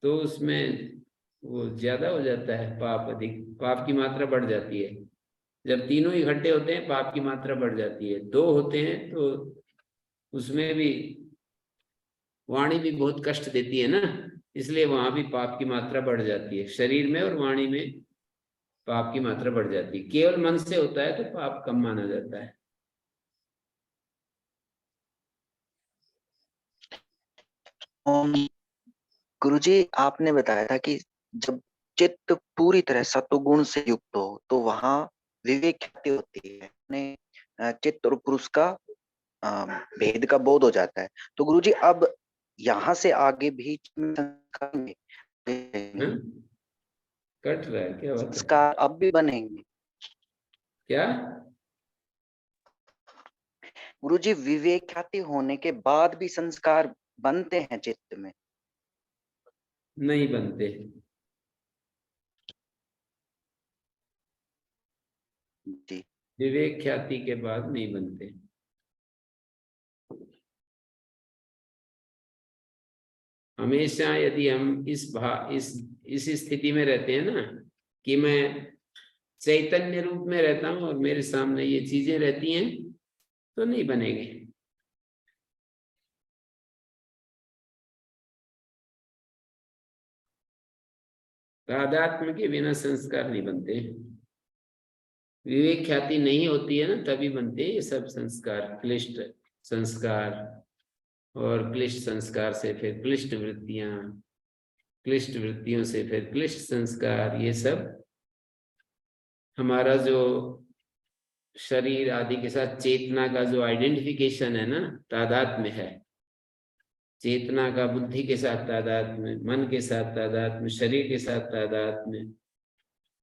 तो उसमें वो ज्यादा हो जाता है, पाप अधिक, पाप की मात्रा बढ़ जाती है। जब तीनों इकट्ठे होते हैं पाप की मात्रा बढ़ जाती है, दो होते हैं तो उसमें भी वाणी भी बहुत कष्ट देती है ना, इसलिए वहां भी पाप की मात्रा बढ़ जाती है। शरीर में और वाणी में पाप की मात्रा बढ़ जाती है। केवल मन से होता है तो पाप कम माना जाता है। गुरुजी, आपने बताया था कि जब चित्त पूरी तरह सत्वगुण से युक्त हो तो वहां विवेक ख्याति होती है, चित्त और पुरुष का भेद का बोध हो जाता है। तो गुरुजी अब यहाँ से आगे भी कट रहा है क्या? संस्कार अब भी बनेंगे क्या गुरुजी? विवेक ख्याति होने के बाद भी संस्कार बनते हैं चित्त में? नहीं बनते। जी, विवेक ख्याति के बाद नहीं बनते। हमेशा यदि हम इस स्थिति में रहते हैं ना कि मैं चैतन्य रूप में रहता हूं और मेरे सामने ये चीजें रहती हैं, तो नहीं बनेंगे। तादात्म्य के बिना संस्कार नहीं बनते। विवेक ख्याति नहीं होती है ना, तभी बनते हैं ये सब संस्कार, क्लिष्ट संस्कार, और क्लिष्ट संस्कार से फिर क्लिष्ट वृत्तियां, क्लिष्ट वृत्तियों से फिर क्लिष्ट संस्कार। ये सब हमारा जो शरीर आदि के साथ चेतना का जो आइडेंटिफिकेशन है ना, तादात्म्य है। चेतना का बुद्धि के साथ तादात्म्य, मन के साथ तादात्म्य, शरीर के साथ तादात्म्य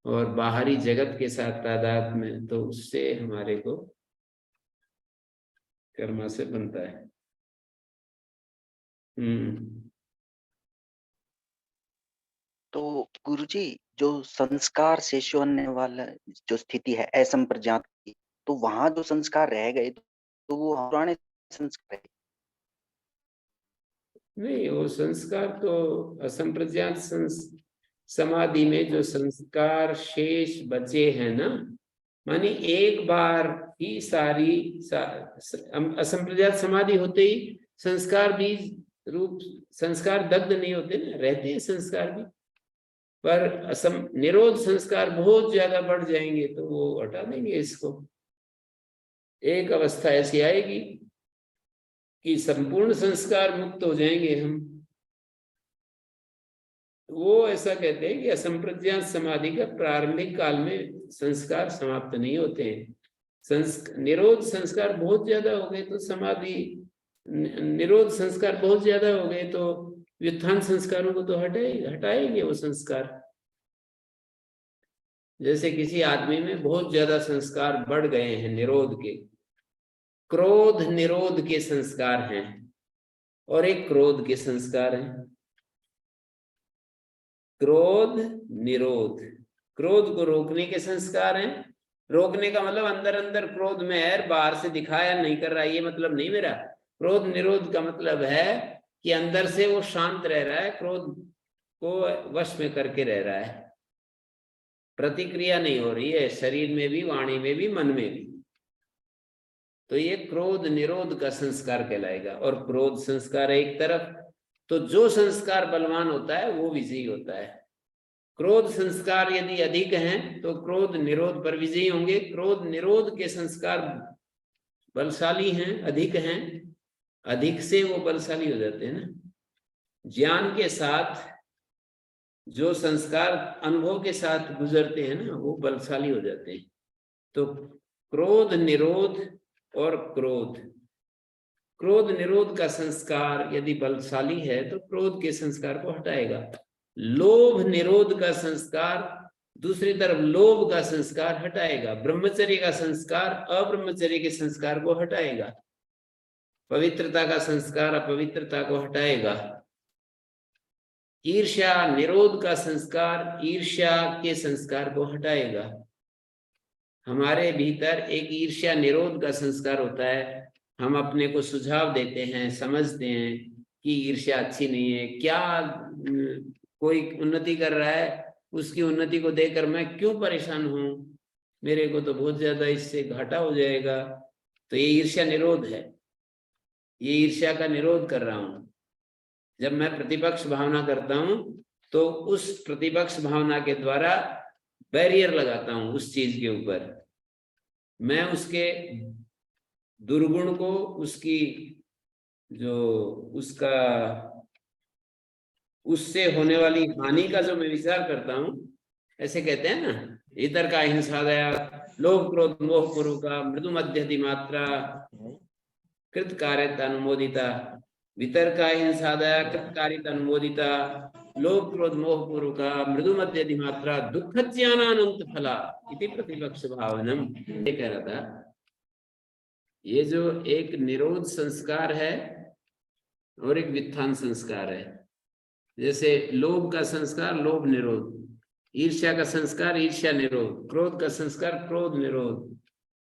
और बाहरी जगत के साथ तादात्म्य, तो उससे हमारे को कर्म से बनता है। तो गुरुजी जो संस्कार से होने वाला जो स्थिति है असंप्रज्ञात की, तो वहां जो संस्कार रह गए तो वो पुराने संस्कार है? नहीं, वो संस्कार तो असंप्रज्ञात समाधि में जो संस्कार शेष बचे हैं ना, मानी एक बार ही सारी असंप्रज्ञात समाधि होते ही संस्कार बीज रूप संस्कार दग्ध नहीं होते ना, रहते हैं संस्कार भी, पर निरोध संस्कार बहुत ज्यादा बढ़ जाएंगे तो वो हटा देंगे इसको। एक अवस्था ऐसी आएगी कि संपूर्ण संस्कार मुक्त हो जाएंगे हम। वो ऐसा कहते हैं कि असंप्रज्ञात समाधि का प्रारंभिक काल में संस्कार समाप्त नहीं होते हैं। निरोध संस्कार बहुत ज्यादा हो गए तो समाधि, निरोध संस्कार बहुत ज्यादा हो गए तो व्युत्थान संस्कारों को तो हटाएंगे वो संस्कार। जैसे किसी आदमी में बहुत ज्यादा संस्कार बढ़ गए हैं निरोध के, क्रोध निरोध के संस्कार हैं और एक क्रोध के संस्कार हैं। क्रोध निरोध, क्रोध को रोकने के संस्कार हैं। रोकने का मतलब अंदर अंदर क्रोध में है, बाहर से दिखाया नहीं कर रहा, ये मतलब नहीं मेरा। क्रोध निरोध का मतलब है कि अंदर से वो शांत रह रहा है, क्रोध को वश में करके रह रहा है, प्रतिक्रिया नहीं हो रही है शरीर में भी, वाणी में भी, मन में भी। तो ये क्रोध निरोध का संस्कार कहलाएगा। और क्रोध संस्कार एक तरफ, तो जो संस्कार बलवान होता है वो विजयी होता है। क्रोध संस्कार यदि अधिक हैं तो क्रोध निरोध पर विजयी होंगे। क्रोध निरोध के संस्कार बलशाली हैं, अधिक हैं, अधिक से वो बलशाली हो जाते हैं ना। ज्ञान के साथ जो संस्कार अनुभव के साथ गुजरते हैं ना, वो बलशाली हो जाते हैं। तो क्रोध निरोध और क्रोध निरोध का संस्कार यदि बलशाली है तो क्रोध के संस्कार को हटाएगा। लोभ निरोध का संस्कार दूसरी तरफ लोभ का संस्कार हटाएगा। ब्रह्मचर्य का संस्कार अब्रह्मचर्य के संस्कार को हटाएगा। पवित्रता का संस्कार अपवित्रता को हटाएगा। ईर्ष्या निरोध का संस्कार ईर्ष्या के संस्कार को हटाएगा। हमारे भीतर एक ईर्ष्या निरोध का संस्कार होता है। हम अपने को सुझाव देते हैं, समझते हैं कि ईर्ष्या अच्छी नहीं है। क्या कोई उन्नति कर रहा है, उसकी उन्नति को देखकर मैं क्यों परेशान हूं, मेरे को तो बहुत ज्यादा इससे घाटा हो जाएगा। तो ये ईर्ष्या निरोध है, ये ईर्ष्या का निरोध कर रहा हूं। जब मैं प्रतिपक्ष भावना करता हूं तो उस प्रतिपक्ष भावना के द्वारा बैरियर लगाता हूं उस चीज के ऊपर। मैं उसके दुर्गुण को, उसकी जो उसका उससे होने वाली हानि का जो मैं विचार करता हूं, ऐसे कहते हैं ना, इतर का हिंसादया लोभ क्रोध मोह पूर्वका मृदु मध्यधि मात्रा कृत कार्यता अनुमोदिता, वितर्का हिंसादया कृत कार्यता अनुमोदिता लोभ क्रोध मोह पूर्वका मृदु मध्यधि मात्रा दुःख ज्ञानानंत फला इति प्रतिपक्ष भावनम। ये कह रहा था, ये जो एक निरोध संस्कार है और एक वित्थान संस्कार है। जैसे लोभ का संस्कार लोभ निरोध, ईर्ष्या का संस्कार ईर्ष्या निरोध, क्रोध का संस्कार क्रोध निरोध,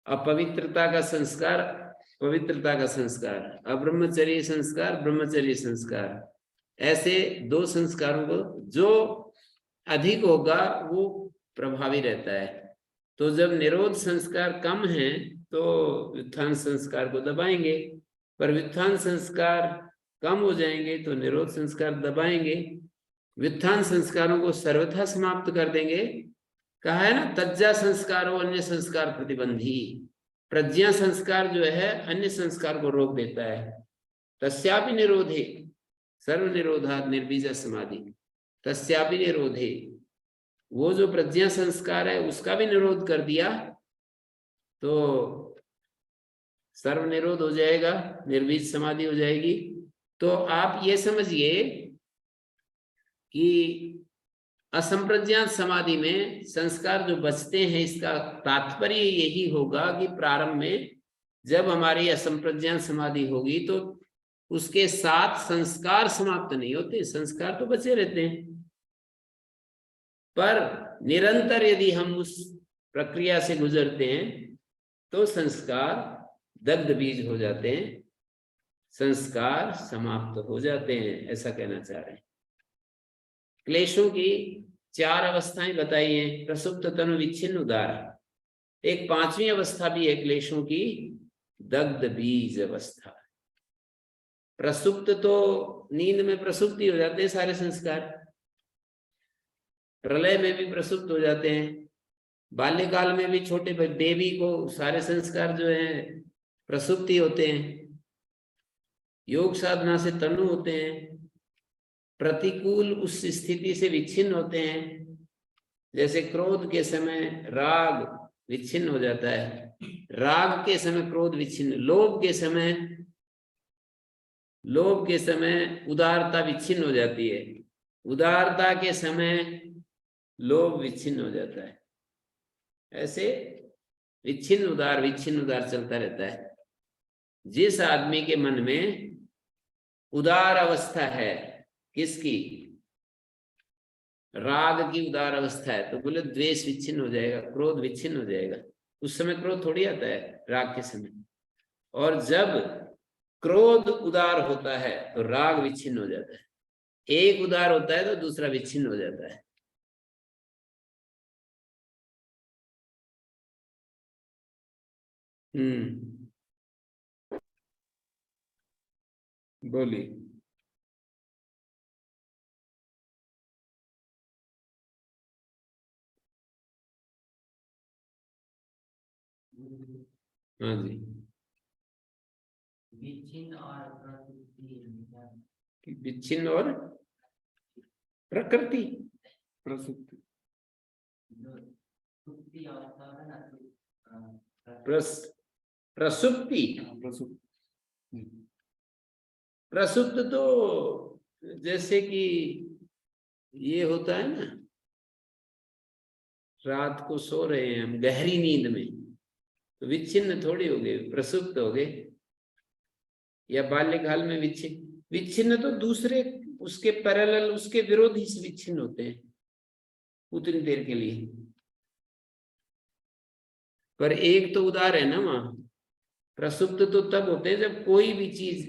अपवित्रता का संस्कार पवित्रता का संस्कार, अब्रह्मचर्य संस्कार ब्रह्मचर्य संस्कार। ऐसे दो संस्कारों को जो अधिक होगा वो प्रभावी रहता है। तो जब निरोध संस्कार कम है तो व्युत्थान संस्कार को दबाएंगे, पर व्युत्थान संस्कार कम हो जाएंगे तो निरोध संस्कार दबाएंगे। व्युत्थान संस्कारों को सर्वथा समाप्त कर देंगे। कहा है ना, तज्जा संस्कारों अन्य संस्कार प्रतिबंधी। प्रज्ञा संस्कार जो है अन्य संस्कार को रोक देता है। तस्यापि निरोधे सर्व निरोधात् निर्बीज समाधि, तस्यापि निरोधे, वो जो प्रज्ञा संस्कार है उसका भी निरोध कर दिया तो सर्व निरोध हो जाएगा, निर्बीज समाधि हो जाएगी। तो आप ये समझिए कि असंप्रज्ञात समाधि में संस्कार जो बचते हैं, इसका तात्पर्य यही होगा कि प्रारंभ में जब हमारी असंप्रज्ञात समाधि होगी तो उसके साथ संस्कार समाप्त नहीं होते, संस्कार तो बचे रहते हैं। पर निरंतर यदि हम उस प्रक्रिया से गुजरते हैं तो संस्कार दग्ध बीज हो जाते हैं, संस्कार समाप्त हो जाते हैं, ऐसा कहना चाह रहे हैं। क्लेशों की 4 अवस्थाएं बताई हैं, प्रसुप्त तनु विच्छिन्न उदार। एक 5वीं अवस्था भी है क्लेशों की, दग्ध बीज अवस्था। प्रसुप्त तो नींद में प्रसुप्ति हो जाते हैं सारे संस्कार, प्रलय में भी प्रसुप्त हो जाते हैं, बाल्यकाल में भी छोटे बेबी को सारे संस्कार जो है प्रसुप्ति होते हैं, योग साधना से तनु होते हैं, प्रतिकूल उस स्थिति से विच्छिन्न होते हैं। जैसे क्रोध के समय राग विच्छिन्न हो जाता है, राग के समय क्रोध विच्छिन्न, लोभ के समय उदारता विच्छिन्न हो जाती है, उदारता के समय लोभ विच्छिन्न हो जाता है। ऐसे विच्छिन्न उदार चलता रहता है। जिस आदमी के मन में उदार अवस्था है, किसकी? राग की उदार अवस्था है, तो बोले द्वेष विच्छिन्न हो जाएगा, क्रोध विच्छिन्न हो जाएगा। उस समय क्रोध थोड़ी आता है राग के समय। और जब क्रोध उदार होता है तो राग विच्छिन्न हो जाता है। एक उदार होता है तो दूसरा विच्छिन्न हो जाता है। बोलिए। हाँ जी। विच्छिन्न और प्रकृति प्रसुप्ति प्रसुप्ति प्रसुप्त तो जैसे कि ये होता है ना, रात को सो रहे हैं हम गहरी नींद में, तो विच्छिन्न थोड़ी हो गए, प्रसुप्त हो गए। या बाल्यकाल में विच्छिन्न तो दूसरे उसके पैरेलल उसके विरोधी से विच्छिन्न होते हैं उतनी देर के लिए। पर एक तो उदार है ना वहां, प्रसुप्त तो तब होते हैं जब कोई भी चीज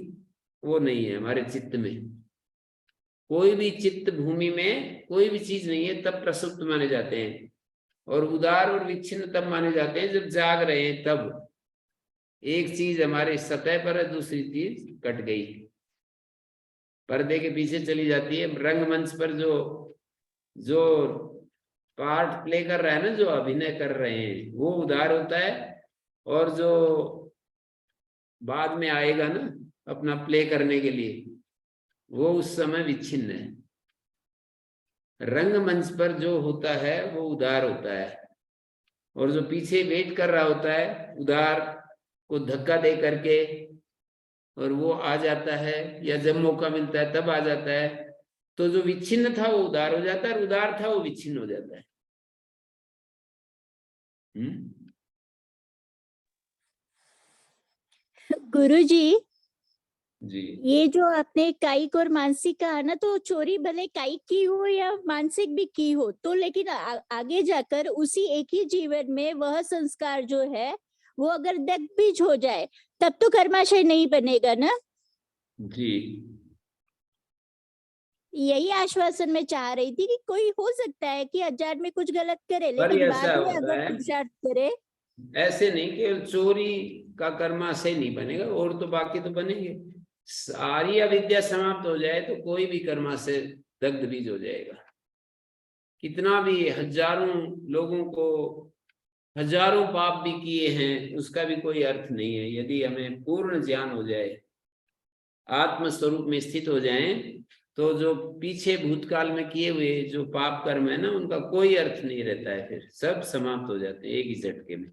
वो नहीं है हमारे चित्त में, कोई भी चित्त भूमि में कोई भी चीज नहीं है, तब प्रसुप्त माने जाते हैं। और उदार और विच्छिन्न तब माने जाते हैं जब जाग रहे हैं, तब एक चीज हमारे सतह पर है, दूसरी चीज कट गई, पर्दे के पीछे चली जाती है। रंगमंच पर जो पार्ट प्ले कर रहा है ना, जो अभिनय कर रहे हैं, वो उदार होता है। और जो बाद में आएगा ना अपना प्ले करने के लिए, वो उस समय विच्छिन्न है। रंगमंच पर जो होता है वो उदार होता है, और जो पीछे वेट कर रहा होता है उदार को धक्का दे करके, और वो आ जाता है, या जब मौका मिलता है तब आ जाता है, तो जो विच्छिन्न था वो उदार हो जाता है, और उदार था वो विच्छिन्न हो जाता है। गुरुजी जी, ये जो आपने कायिक और मानसिक कहा ना, तो चोरी भले कायिक की हो या मानसिक भी की हो, तो लेकिन आगे जाकर उसी एक ही जीवन में वह संस्कार जो है वो अगर दग्धबीज हो जाए तब तो कर्माशय नहीं बनेगा ना। जी, यही आश्वासन मैं चाह रही थी कि कोई हो सकता है कि अज्ञान में कुछ गलत करे, पर लेकिन ऐसा बाद में होता अगर है, पुरुषार्थ करे। ऐसे नहीं कि चोरी का कर्माशय नहीं बनेगा, और तो बाकी तो बनेंगे। सारी अविद्या समाप्त हो जाए तो कोई भी कर्माशय दग्ध बीज हो जाएगा। कितना भी हजारों लोगों को हजारों पाप भी किए हैं, उसका भी कोई अर्थ नहीं है। यदि हमें पूर्ण ज्ञान हो जाए, आत्म स्वरूप में स्थित हो जाएं, तो जो पीछे भूतकाल में किए हुए जो पाप कर्म है ना, उनका कोई अर्थ नहीं रहता है, फिर सब समाप्त हो जाते हैं एक ही झटके में।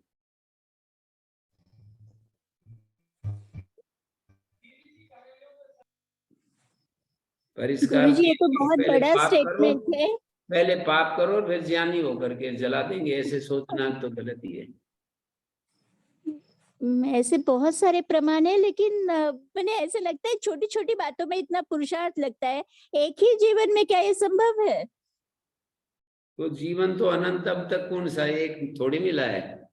पर इसका गुरुजी ये तो बहुत पहले बड़ा पाप करो, स्टेटमेंट है। पहले पाप करो फिर ज्ञानी होकर के जला देंगे, ऐसे सोचना तो गलत ही है। ऐसे बहुत सारे प्रमाण है, लेकिन मैंने ऐसे लगता है छोटी छोटी बातों में इतना पुरुषार्थ लगता है। एक ही जीवन में क्या ये संभव है? तो जीवन तो अनंत, अब तक कौन सा एक थोड़ी मिला है,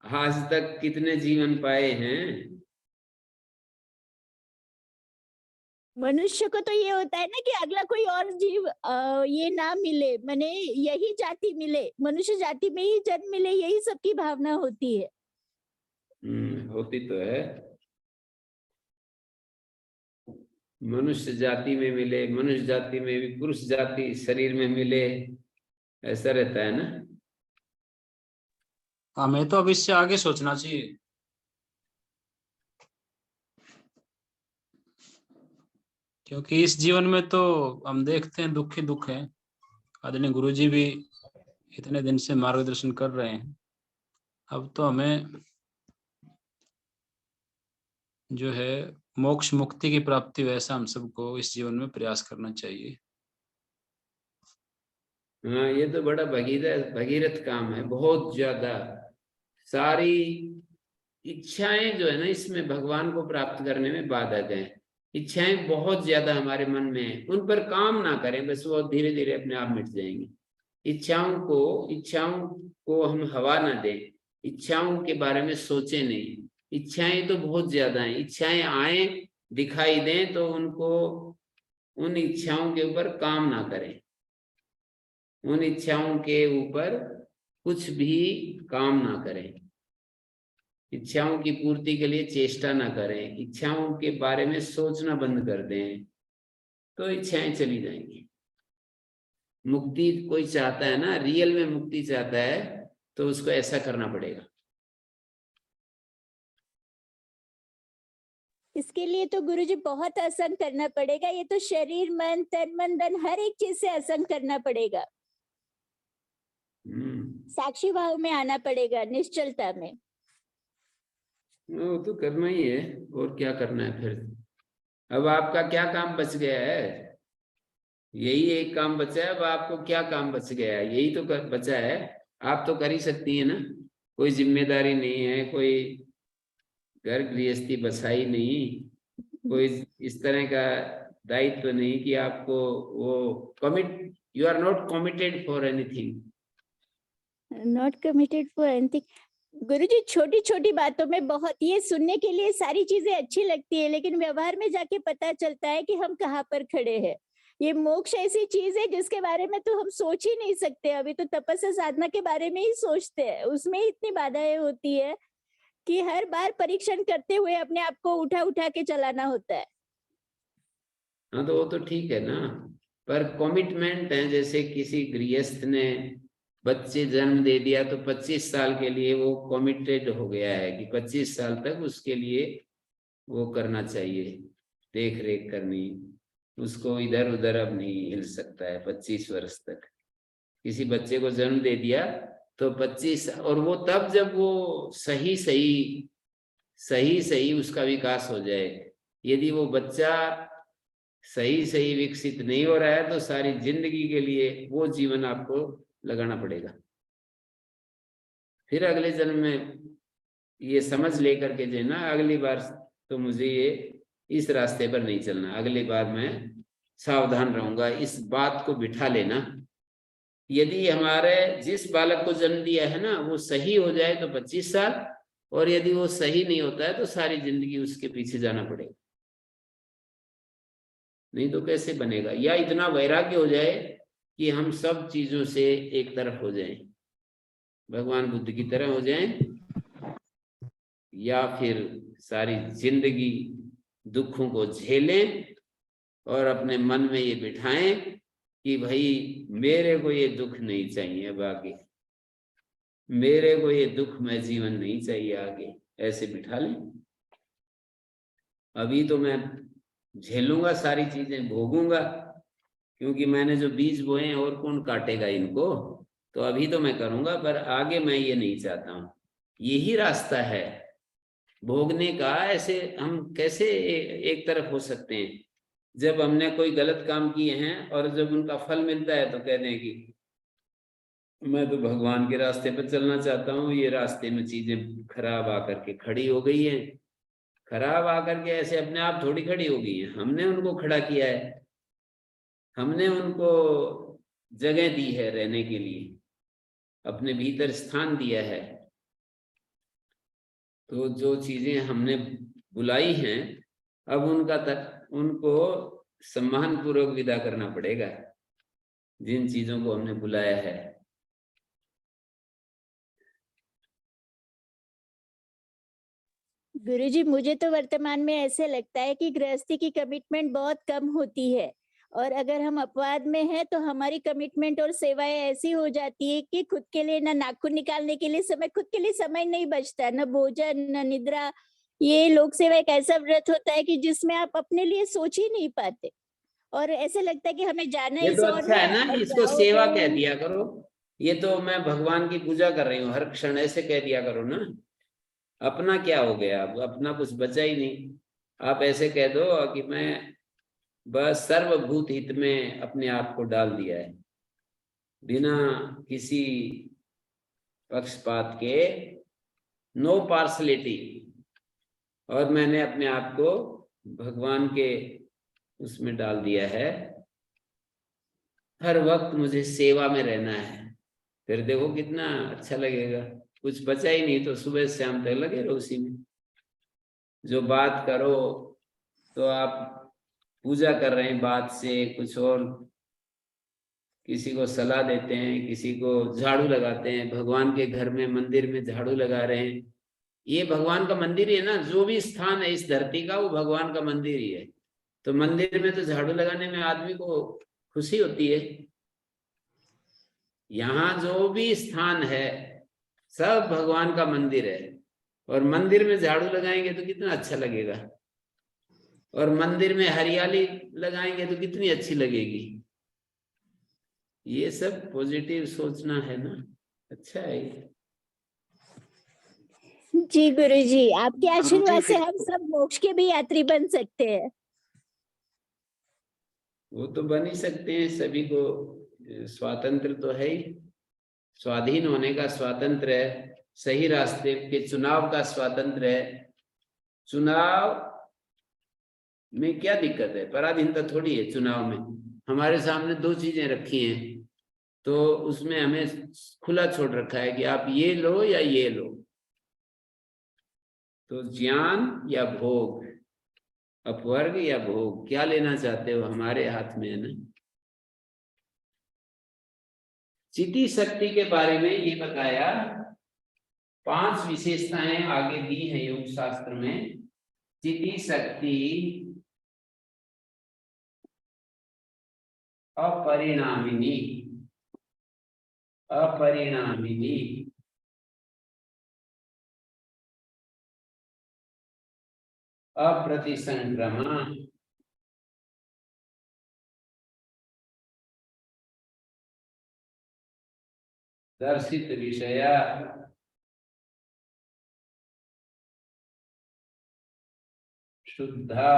आज तक कितने जीवन पाए हैं। मनुष्य को तो ये होता है ना कि अगला कोई और जीव ये ना मिले, माने यही जाति मिले, मनुष्य जाति में ही जन्म मिले, यही सबकी भावना होती है। होती तो है, मनुष्य जाति में मिले, मनुष्य जाति में भी पुरुष जाति शरीर में मिले, ऐसा रहता है ना। हमें तो अब इससे आगे सोचना चाहिए, क्योंकि इस जीवन में तो हम देखते हैं दुख ही दुख है। आदरणीय गुरुजी भी इतने दिन से मार्गदर्शन कर रहे हैं। अब तो हमें जो है मोक्ष मुक्ति की प्राप्ति, वैसा हम सबको इस जीवन में प्रयास करना चाहिए। हाँ, ये तो बड़ा भगीरथ काम है, बहुत ज्यादा। सारी इच्छाएं जो है ना, इसमें भगवान को प्राप्त करने में बाधक है। इच्छाएं बहुत ज्यादा हमारे मन में है, उन पर काम ना करें, बस वो धीरे धीरे अपने आप मिट जाएंगी। इच्छाओं को हम हवा ना दें, इच्छाओं के बारे में सोचे नहीं। इच्छाएं तो बहुत ज्यादा हैं, इच्छाएं आए दिखाई दें तो उन इच्छाओं के ऊपर काम ना करें, उन इच्छाओं के ऊपर कुछ भी काम ना करें, इच्छाओं की पूर्ति के लिए चेष्टा ना करें, इच्छाओं के बारे में सोचना बंद कर दें, तो इच्छाएं चली जाएंगी। मुक्ति कोई चाहता है ना, रियल में मुक्ति चाहता है, तो उसको ऐसा करना पड़ेगा। इसके लिए तो गुरुजी बहुत असंग करना पड़ेगा। ये तो शरीर, मन, तन, मन, धन हर एक चीज से असंग करना पड़ेगा। साक्षी भाव में आना पड़ेगा, निश्चलता में। वो तो करना ही है, और क्या करना है फिर। अब आपका क्या काम बच गया है? यही एक काम बचा है। अब आपको क्या काम बच गया है? यही तो बचा है। आप तो कर ही सकती है ना, कोई जिम्मेदारी नहीं है, कोई घर गृहस्थी बसाई नहीं, कोई इस तरह का दायित्व तो नहीं कि आपको वो you are not committed for anything. Not committed for anything. Guruji छोटी छोटी बातों में बहुत, ये सुनने के लिए सारी चीजें अच्छी लगती है, लेकिन व्यवहार में जाके पता चलता है कि हम कहाँ पर खड़े हैं। ये मोक्ष ऐसी चीज है जिसके बारे में तो हम सोच ही नहीं सकते। अभी तो तपस्या साधना के बारे में ही सोचते हैं, उसमें इतनी बाधाएं होती है कि हर बार परीक्षण करते हुए अपने आप को उठा उठा के चलाना होता है। हाँ तो वो तो ठीक है ना, पर कमिटमेंट है। जैसे किसी गृहस्थ ने बच्चे जन्म दे दिया तो 25 साल के लिए वो कमिटेड हो गया है कि 25 साल तक उसके लिए वो करना चाहिए, देख रेख करनी, उसको इधर उधर अब नहीं हिल सकता है 25 वर्ष तक। किसी बच्चे को जन्म दे दिया तो 25, और वो तब जब वो सही सही उसका विकास हो जाए। यदि वो बच्चा सही विकसित नहीं हो रहा है तो सारी जिंदगी के लिए वो जीवन आपको लगाना पड़ेगा। फिर अगले जन्म में ये समझ लेकर के जो ना, अगली बार तो मुझे ये इस रास्ते पर नहीं चलना, अगली बार मैं सावधान रहूंगा, इस बात को बिठा लेना। यदि हमारे जिस बालक को जन्म दिया है ना वो सही हो जाए तो 25 साल, और यदि वो सही नहीं होता है तो सारी जिंदगी उसके पीछे जाना पड़ेगा, नहीं तो कैसे बनेगा। या इतना वैराग्य हो जाए कि हम सब चीजों से एक तरफ हो जाएं, भगवान बुद्ध की तरह हो जाएं, या फिर सारी जिंदगी दुखों को झेलें और अपने मन में ये बिठाएं कि भाई मेरे को ये दुख नहीं चाहिए, अब आगे मेरे को ये दुखमय जीवन नहीं चाहिए आगे, ऐसे बिठा लें। अभी तो मैं झेलूंगा, सारी चीजें भोगूंगा, क्योंकि मैंने जो बीज बोए हैं और कौन काटेगा इनको, तो अभी तो मैं करूंगा, पर आगे मैं ये नहीं चाहता हूं। यही रास्ता है भोगने का। ऐसे हम कैसे एक तरफ हो सकते हैं? जब हमने कोई गलत काम किए हैं और जब उनका फल मिलता है तो कहते हैं कि मैं तो भगवान के रास्ते पर चलना चाहता हूँ, ये रास्ते में चीजें खराब आकर के खड़ी हो गई हैं। खराब आकर के ऐसे अपने आप थोड़ी खड़ी हो गई हैं, हमने उनको खड़ा किया है, हमने उनको जगह दी है रहने के लिए, अपने भीतर स्थान दिया है। तो जो चीजें हमने बुलाई हैं अब उनको सम्मान पूर्वक विदा करना पड़ेगा, जिन चीजों को हमने बुलाया है। गुरुजी मुझे तो वर्तमान में ऐसे लगता है कि गृहस्थी की कमिटमेंट बहुत कम होती है, और अगर हम अपवाद में हैं तो हमारी कमिटमेंट और सेवाएं ऐसी हो जाती है कि खुद के लिए ना नाखून निकालने के लिए समय, खुद के लिए समय नहीं बचता, न भोजन न निद्रा। ये लोक सेवा एक ऐसा व्रत होता है कि जिसमें आप अपने लिए सोच ही नहीं पाते, और ऐसे लगता है कि हमें जाना ये इस तो और अच्छा है ना, और इसको जाओ सेवा तो कह दिया करो। ये तो मैं भगवान की पूजा कर रही हूँ हर क्षण, ऐसे कह दिया करो ना। अपना क्या हो गया? अब अपना कुछ बचा ही नहीं। आप ऐसे कह दो कि मैं बस सर्वभूत हित में अपने आप को डाल दिया है, बिना किसी पक्षपात के, नो पार्सलिटी, और मैंने अपने आप को भगवान के उसमें डाल दिया है। हर वक्त मुझे सेवा में रहना है। फिर देखो कितना अच्छा लगेगा। कुछ बचा ही नहीं तो सुबह से शाम तक लगे रहो उसी में। जो बात करो तो आप पूजा कर रहे हैं बात से, कुछ और किसी को सलाह देते हैं, किसी को झाड़ू लगाते हैं, भगवान के घर में मंदिर में झाड़ू लगा रहे हैं, ये भगवान का मंदिर ही है ना। जो भी स्थान है इस धरती का वो भगवान का मंदिर ही है। तो मंदिर में तो झाड़ू लगाने में आदमी को खुशी होती है। यहाँ जो भी स्थान है सब भगवान का मंदिर है, और मंदिर में झाड़ू लगाएंगे तो कितना अच्छा लगेगा, और मंदिर में हरियाली लगाएंगे तो कितनी अच्छी लगेगी। ये सब पॉजिटिव सोचना है ना, अच्छा है। जी गुरुजी, आपके आशीर्वाद से हम सब मोक्ष के भी यात्री बन सकते हैं। वो तो बन ही सकते हैं, सभी को स्वातंत्र तो है ही, स्वाधीन होने का स्वातंत्र है, सही रास्ते के चुनाव का स्वातंत्र है। चुनाव में क्या दिक्कत है, पराधीनता थोड़ी है चुनाव में। हमारे सामने दो चीजें रखी हैं, तो उसमें हमें खुला छोड़ रखा है कि आप ये लो या ये लो। तो ज्ञान या भोग, अपवर्ग या भोग, क्या लेना चाहते हो, हमारे हाथ में है ना। चिति शक्ति के बारे में ये बताया, 5 विशेषताएं आगे दी है योग शास्त्र में। चिति शक्ति अपरिणामिनी, अपरिणामिनी, अप्रतिसंक्रमा, दर्शित विषया, शुद्धा,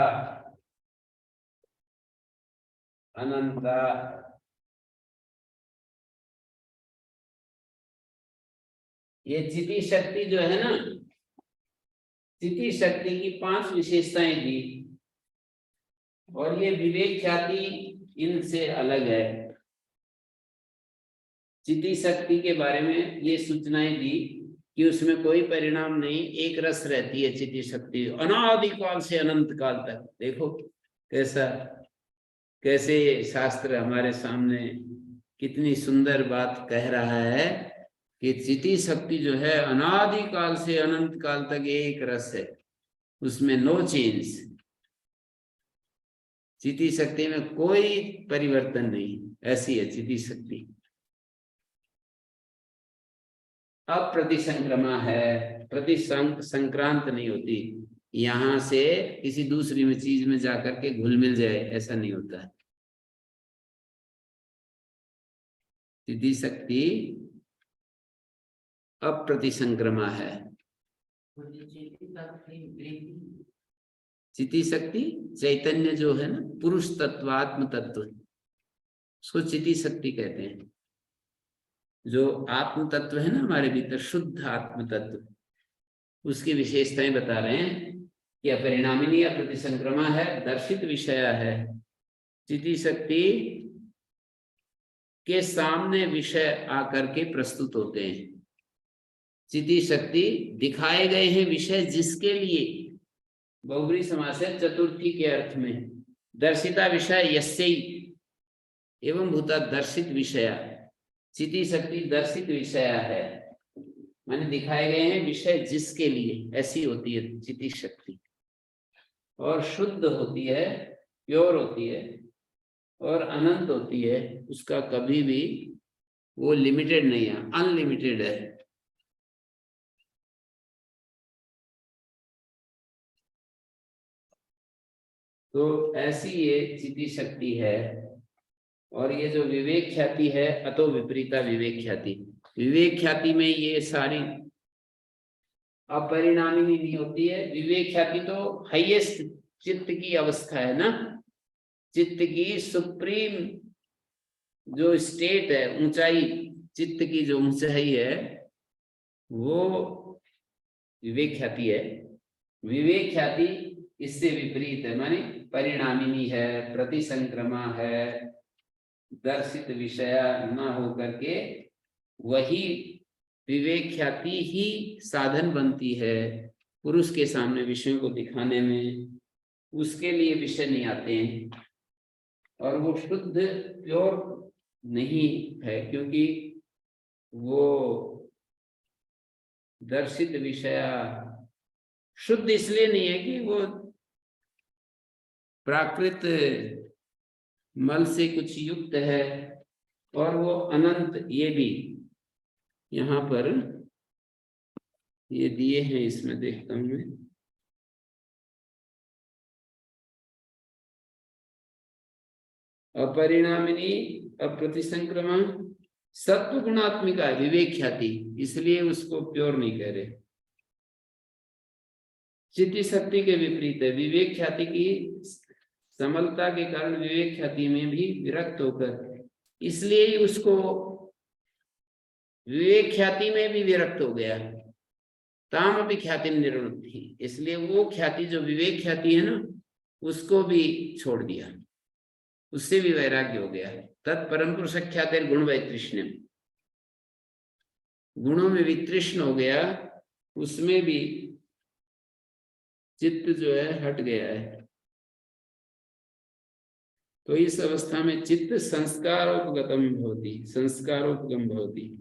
अनंता, ये चिति शक्ति जो है ना, चिति शक्ति की 5 विशेषताएं दी, और ये विवेक ख्याति इनसे अलग है। चिति शक्ति के बारे में ये सूचनाएं दी कि उसमें कोई परिणाम नहीं, एक रस रहती है चिति शक्ति, अनादिकाल से अनंत काल तक। देखो कैसे शास्त्र हमारे सामने कितनी सुंदर बात कह रहा है कि चिति शक्ति जो है अनादिकाल से अनंत काल तक एक रस है, उसमें नो चेंज। चिति शक्ति में कोई परिवर्तन नहीं, ऐसी है चिति शक्ति। अप्रतिसंक्रमा है, संक्रांत नहीं होती, यहां से किसी दूसरी में चीज में जाकर के घुल मिल जाए, ऐसा नहीं होता है। चिति शक्ति अप्रतिसंक्रमा है। चिति शक्ति चैतन्य जो है ना, पुरुष तत्व, आत्म तत्व, उसको चिति शक्ति कहते हैं। जो आत्म तत्व है ना हमारे भीतर, शुद्ध आत्म तत्व, उसकी विशेषताएं बता रहे हैं कि अपरिणामिनी, अप्रतिसंक्रमा है, दर्शित विषय है। चिति शक्ति के सामने विषय आकर के प्रस्तुत होते हैं। चिति शक्ति दिखाए गए हैं विषय जिसके लिए, बहुब्री समास है चतुर्थी के अर्थ में, दर्शिता विषय यस्यै एवं भूता दर्शित विषया। चिति शक्ति दर्शित विषय है, माने दिखाए गए हैं विषय जिसके लिए, ऐसी होती है चिति शक्ति। और शुद्ध होती है, प्योर होती है, और अनंत होती है, उसका कभी भी वो लिमिटेड नहीं है, अनलिमिटेड है। तो ऐसी ये चिति शक्ति है। और ये जो विवेक ख्याति है, अतो विपरीता विवेक ख्याति, विवेक ख्याति में ये सारी अपरिणामिनी नहीं होती है। विवेक ख्याति तो हाईएस्ट चित्त की अवस्था है ना, चित्त की सुप्रीम जो स्टेट है, ऊंचाई, चित्त की जो ऊंचाई है, वो विवेक ख्याति है। विवेक ख्याति इससे विपरीत है, माने परिणामिनी है, प्रतिसंक्रमा है, दर्शित विषय न होकर के वही विवेक ख्याति ही साधन बनती है पुरुष के सामने विषयों को दिखाने में, उसके लिए विषय नहीं आते हैं, और वो शुद्ध प्योर नहीं है, क्योंकि वो दर्शित विषय शुद्ध इसलिए नहीं है कि वो प्राकृत मल से कुछ युक्त है, और वो अनंत, ये भी यहाँ पर ये दिए हैं, इसमें देखता हूं मैं। अपरिणामिनी अप्रतिसंक्रमण सत्व गुणात्मिका है, विवेक ख्याति, इसलिए उसको प्योर नहीं कह रहे। चित्ती शक्ति के विपरीत है, विवेक ख्याति की समलता के कारण विवेक ख्याति में भी विरक्त होकर, इसलिए उसको विवेक ख्याति में भी विरक्त हो गया, ताम अपनी ख्याति निरुद्धि, इसलिए वो ख्याति जो विवेक ख्याति है ना, उसको भी छोड़ दिया, उससे भी वैराग्य हो गया। तत्परम पुरुष ख्याति गुण वैतृष्ण्यम, गुणों में वितृष्ण हो गया, उसमें भी चित्त जो है हट गया है। तो इस अवस्था में चित्त संस्कारोपगतम भवति, संस्कारोपगम भवति।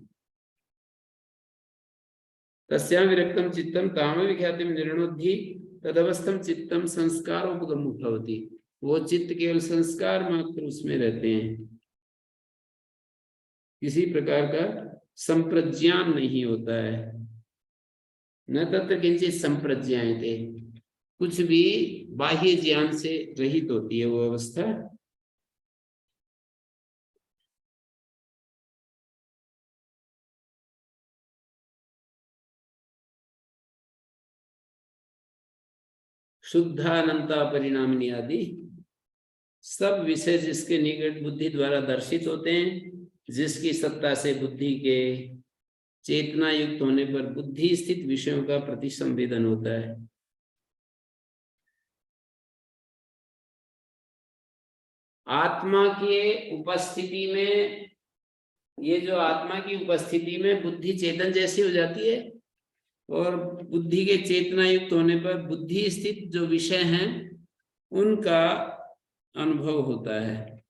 तस्यां विरक्तम चित्तम ताम विख्यातिम निर्णोद्धि तदवस्थम चित्तम संस्कारोपगम भवति। वो चित्त केवल संस्कार मात्र उसमें रहते हैं, किसी प्रकार का संप्रज्ञान नहीं होता है। न तत्र किंचित संप्रज्ञायते, कुछ भी बाह्य ज्ञान से रहित होती है वो अवस्था। शुद्धानंता परिणामिनी आदि सब विषय जिसके निकट बुद्धि द्वारा दर्शित होते हैं, जिसकी सत्ता से बुद्धि के चेतना युक्त होने पर बुद्धि स्थित विषयों का प्रतिसंवेदन होता है। आत्मा के उपस्थिति में, ये जो आत्मा की उपस्थिति में बुद्धि चेतन जैसी हो जाती है, और बुद्धि के चेतना युक्त होने पर बुद्धि स्थित जो विषय हैं उनका अनुभव होता है।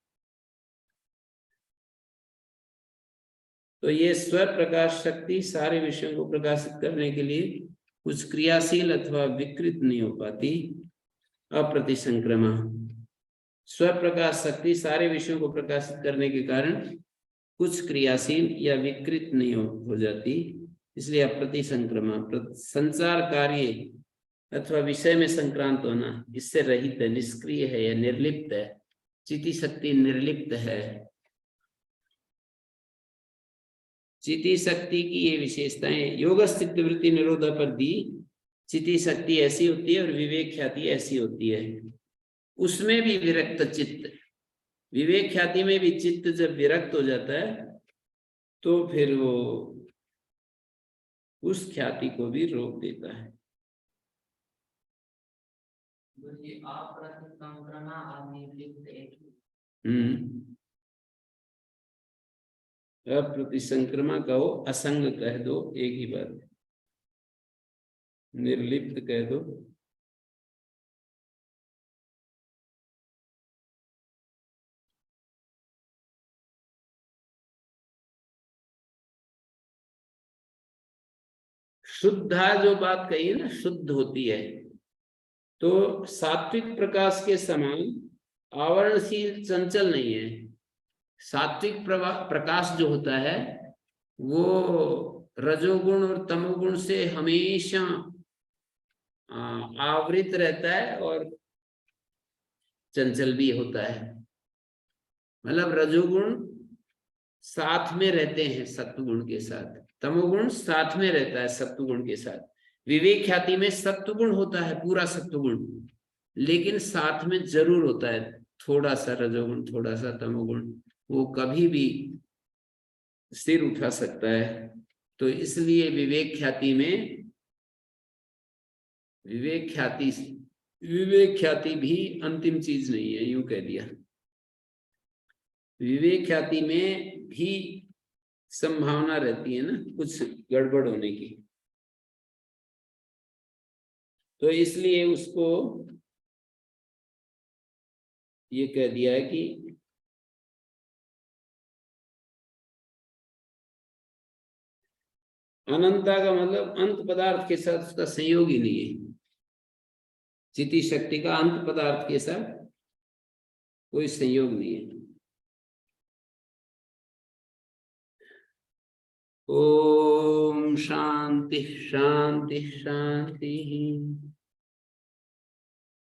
तो ये स्व प्रकाश शक्ति सारे विषयों को प्रकाशित करने के लिए कुछ क्रियाशील अथवा विकृत नहीं हो पाती। अप्रतिसंक्रमा, स्व प्रकाश शक्ति सारे विषयों को प्रकाशित करने के कारण कुछ क्रियाशील या विकृत नहीं हो जाती, इसलिए अप्रतिसंक्रमा, संचार कार्य अथवा विषय में संक्रांत होना, इससे रहित है, निष्क्रिय है या निर्लिप्त है। चिति शक्ति निर्लिप्त है। चिति शक्ति की ये विशेषताएं योग स्थित वृत्ति निरोधा पर दी। चिति शक्ति ऐसी होती है और विवेक ख्याति ऐसी होती है। उसमें भी विरक्त चित्त, विवेक ख्याति में भी चित्त जब विरक्त हो जाता है तो फिर वो उस ख्याति को भी रोक देता है। अप्रतिसंक्रमा कहो, असंग कह दो, एक ही बात, निर्लिप्त कह दो। शुद्धा जो बात कही है ना, शुद्ध होती है, तो सात्विक प्रकाश के समान आवरणशील चंचल नहीं है। सात्विक प्रकाश जो होता है वो रजोगुण और तमोगुण से हमेशा आवृत रहता है और चंचल भी होता है। मतलब रजोगुण साथ में रहते हैं सत्वगुण के साथ, तमोगुण साथ में रहता है सत्वगुण के साथ। विवेक ख्याति में सत्वगुण होता है, पूरा सत्वगुण, लेकिन साथ में जरूर होता है थोड़ा सा रजोगुण, थोड़ा सा तमोगुण, वो कभी भी सिर उठा सकता है। तो इसलिए विवेक ख्याति भी अंतिम चीज नहीं है, यूं कह दिया। विवेक ख्याति में भी संभावना रहती है ना कुछ गड़बड़ होने की, तो इसलिए उसको ये कह दिया है कि अनंता का मतलब अंत पदार्थ के साथ उसका संयोग ही नहीं है। चिति शक्ति का अंत पदार्थ के साथ कोई संयोग नहीं है। ओम शांति शांति शांति।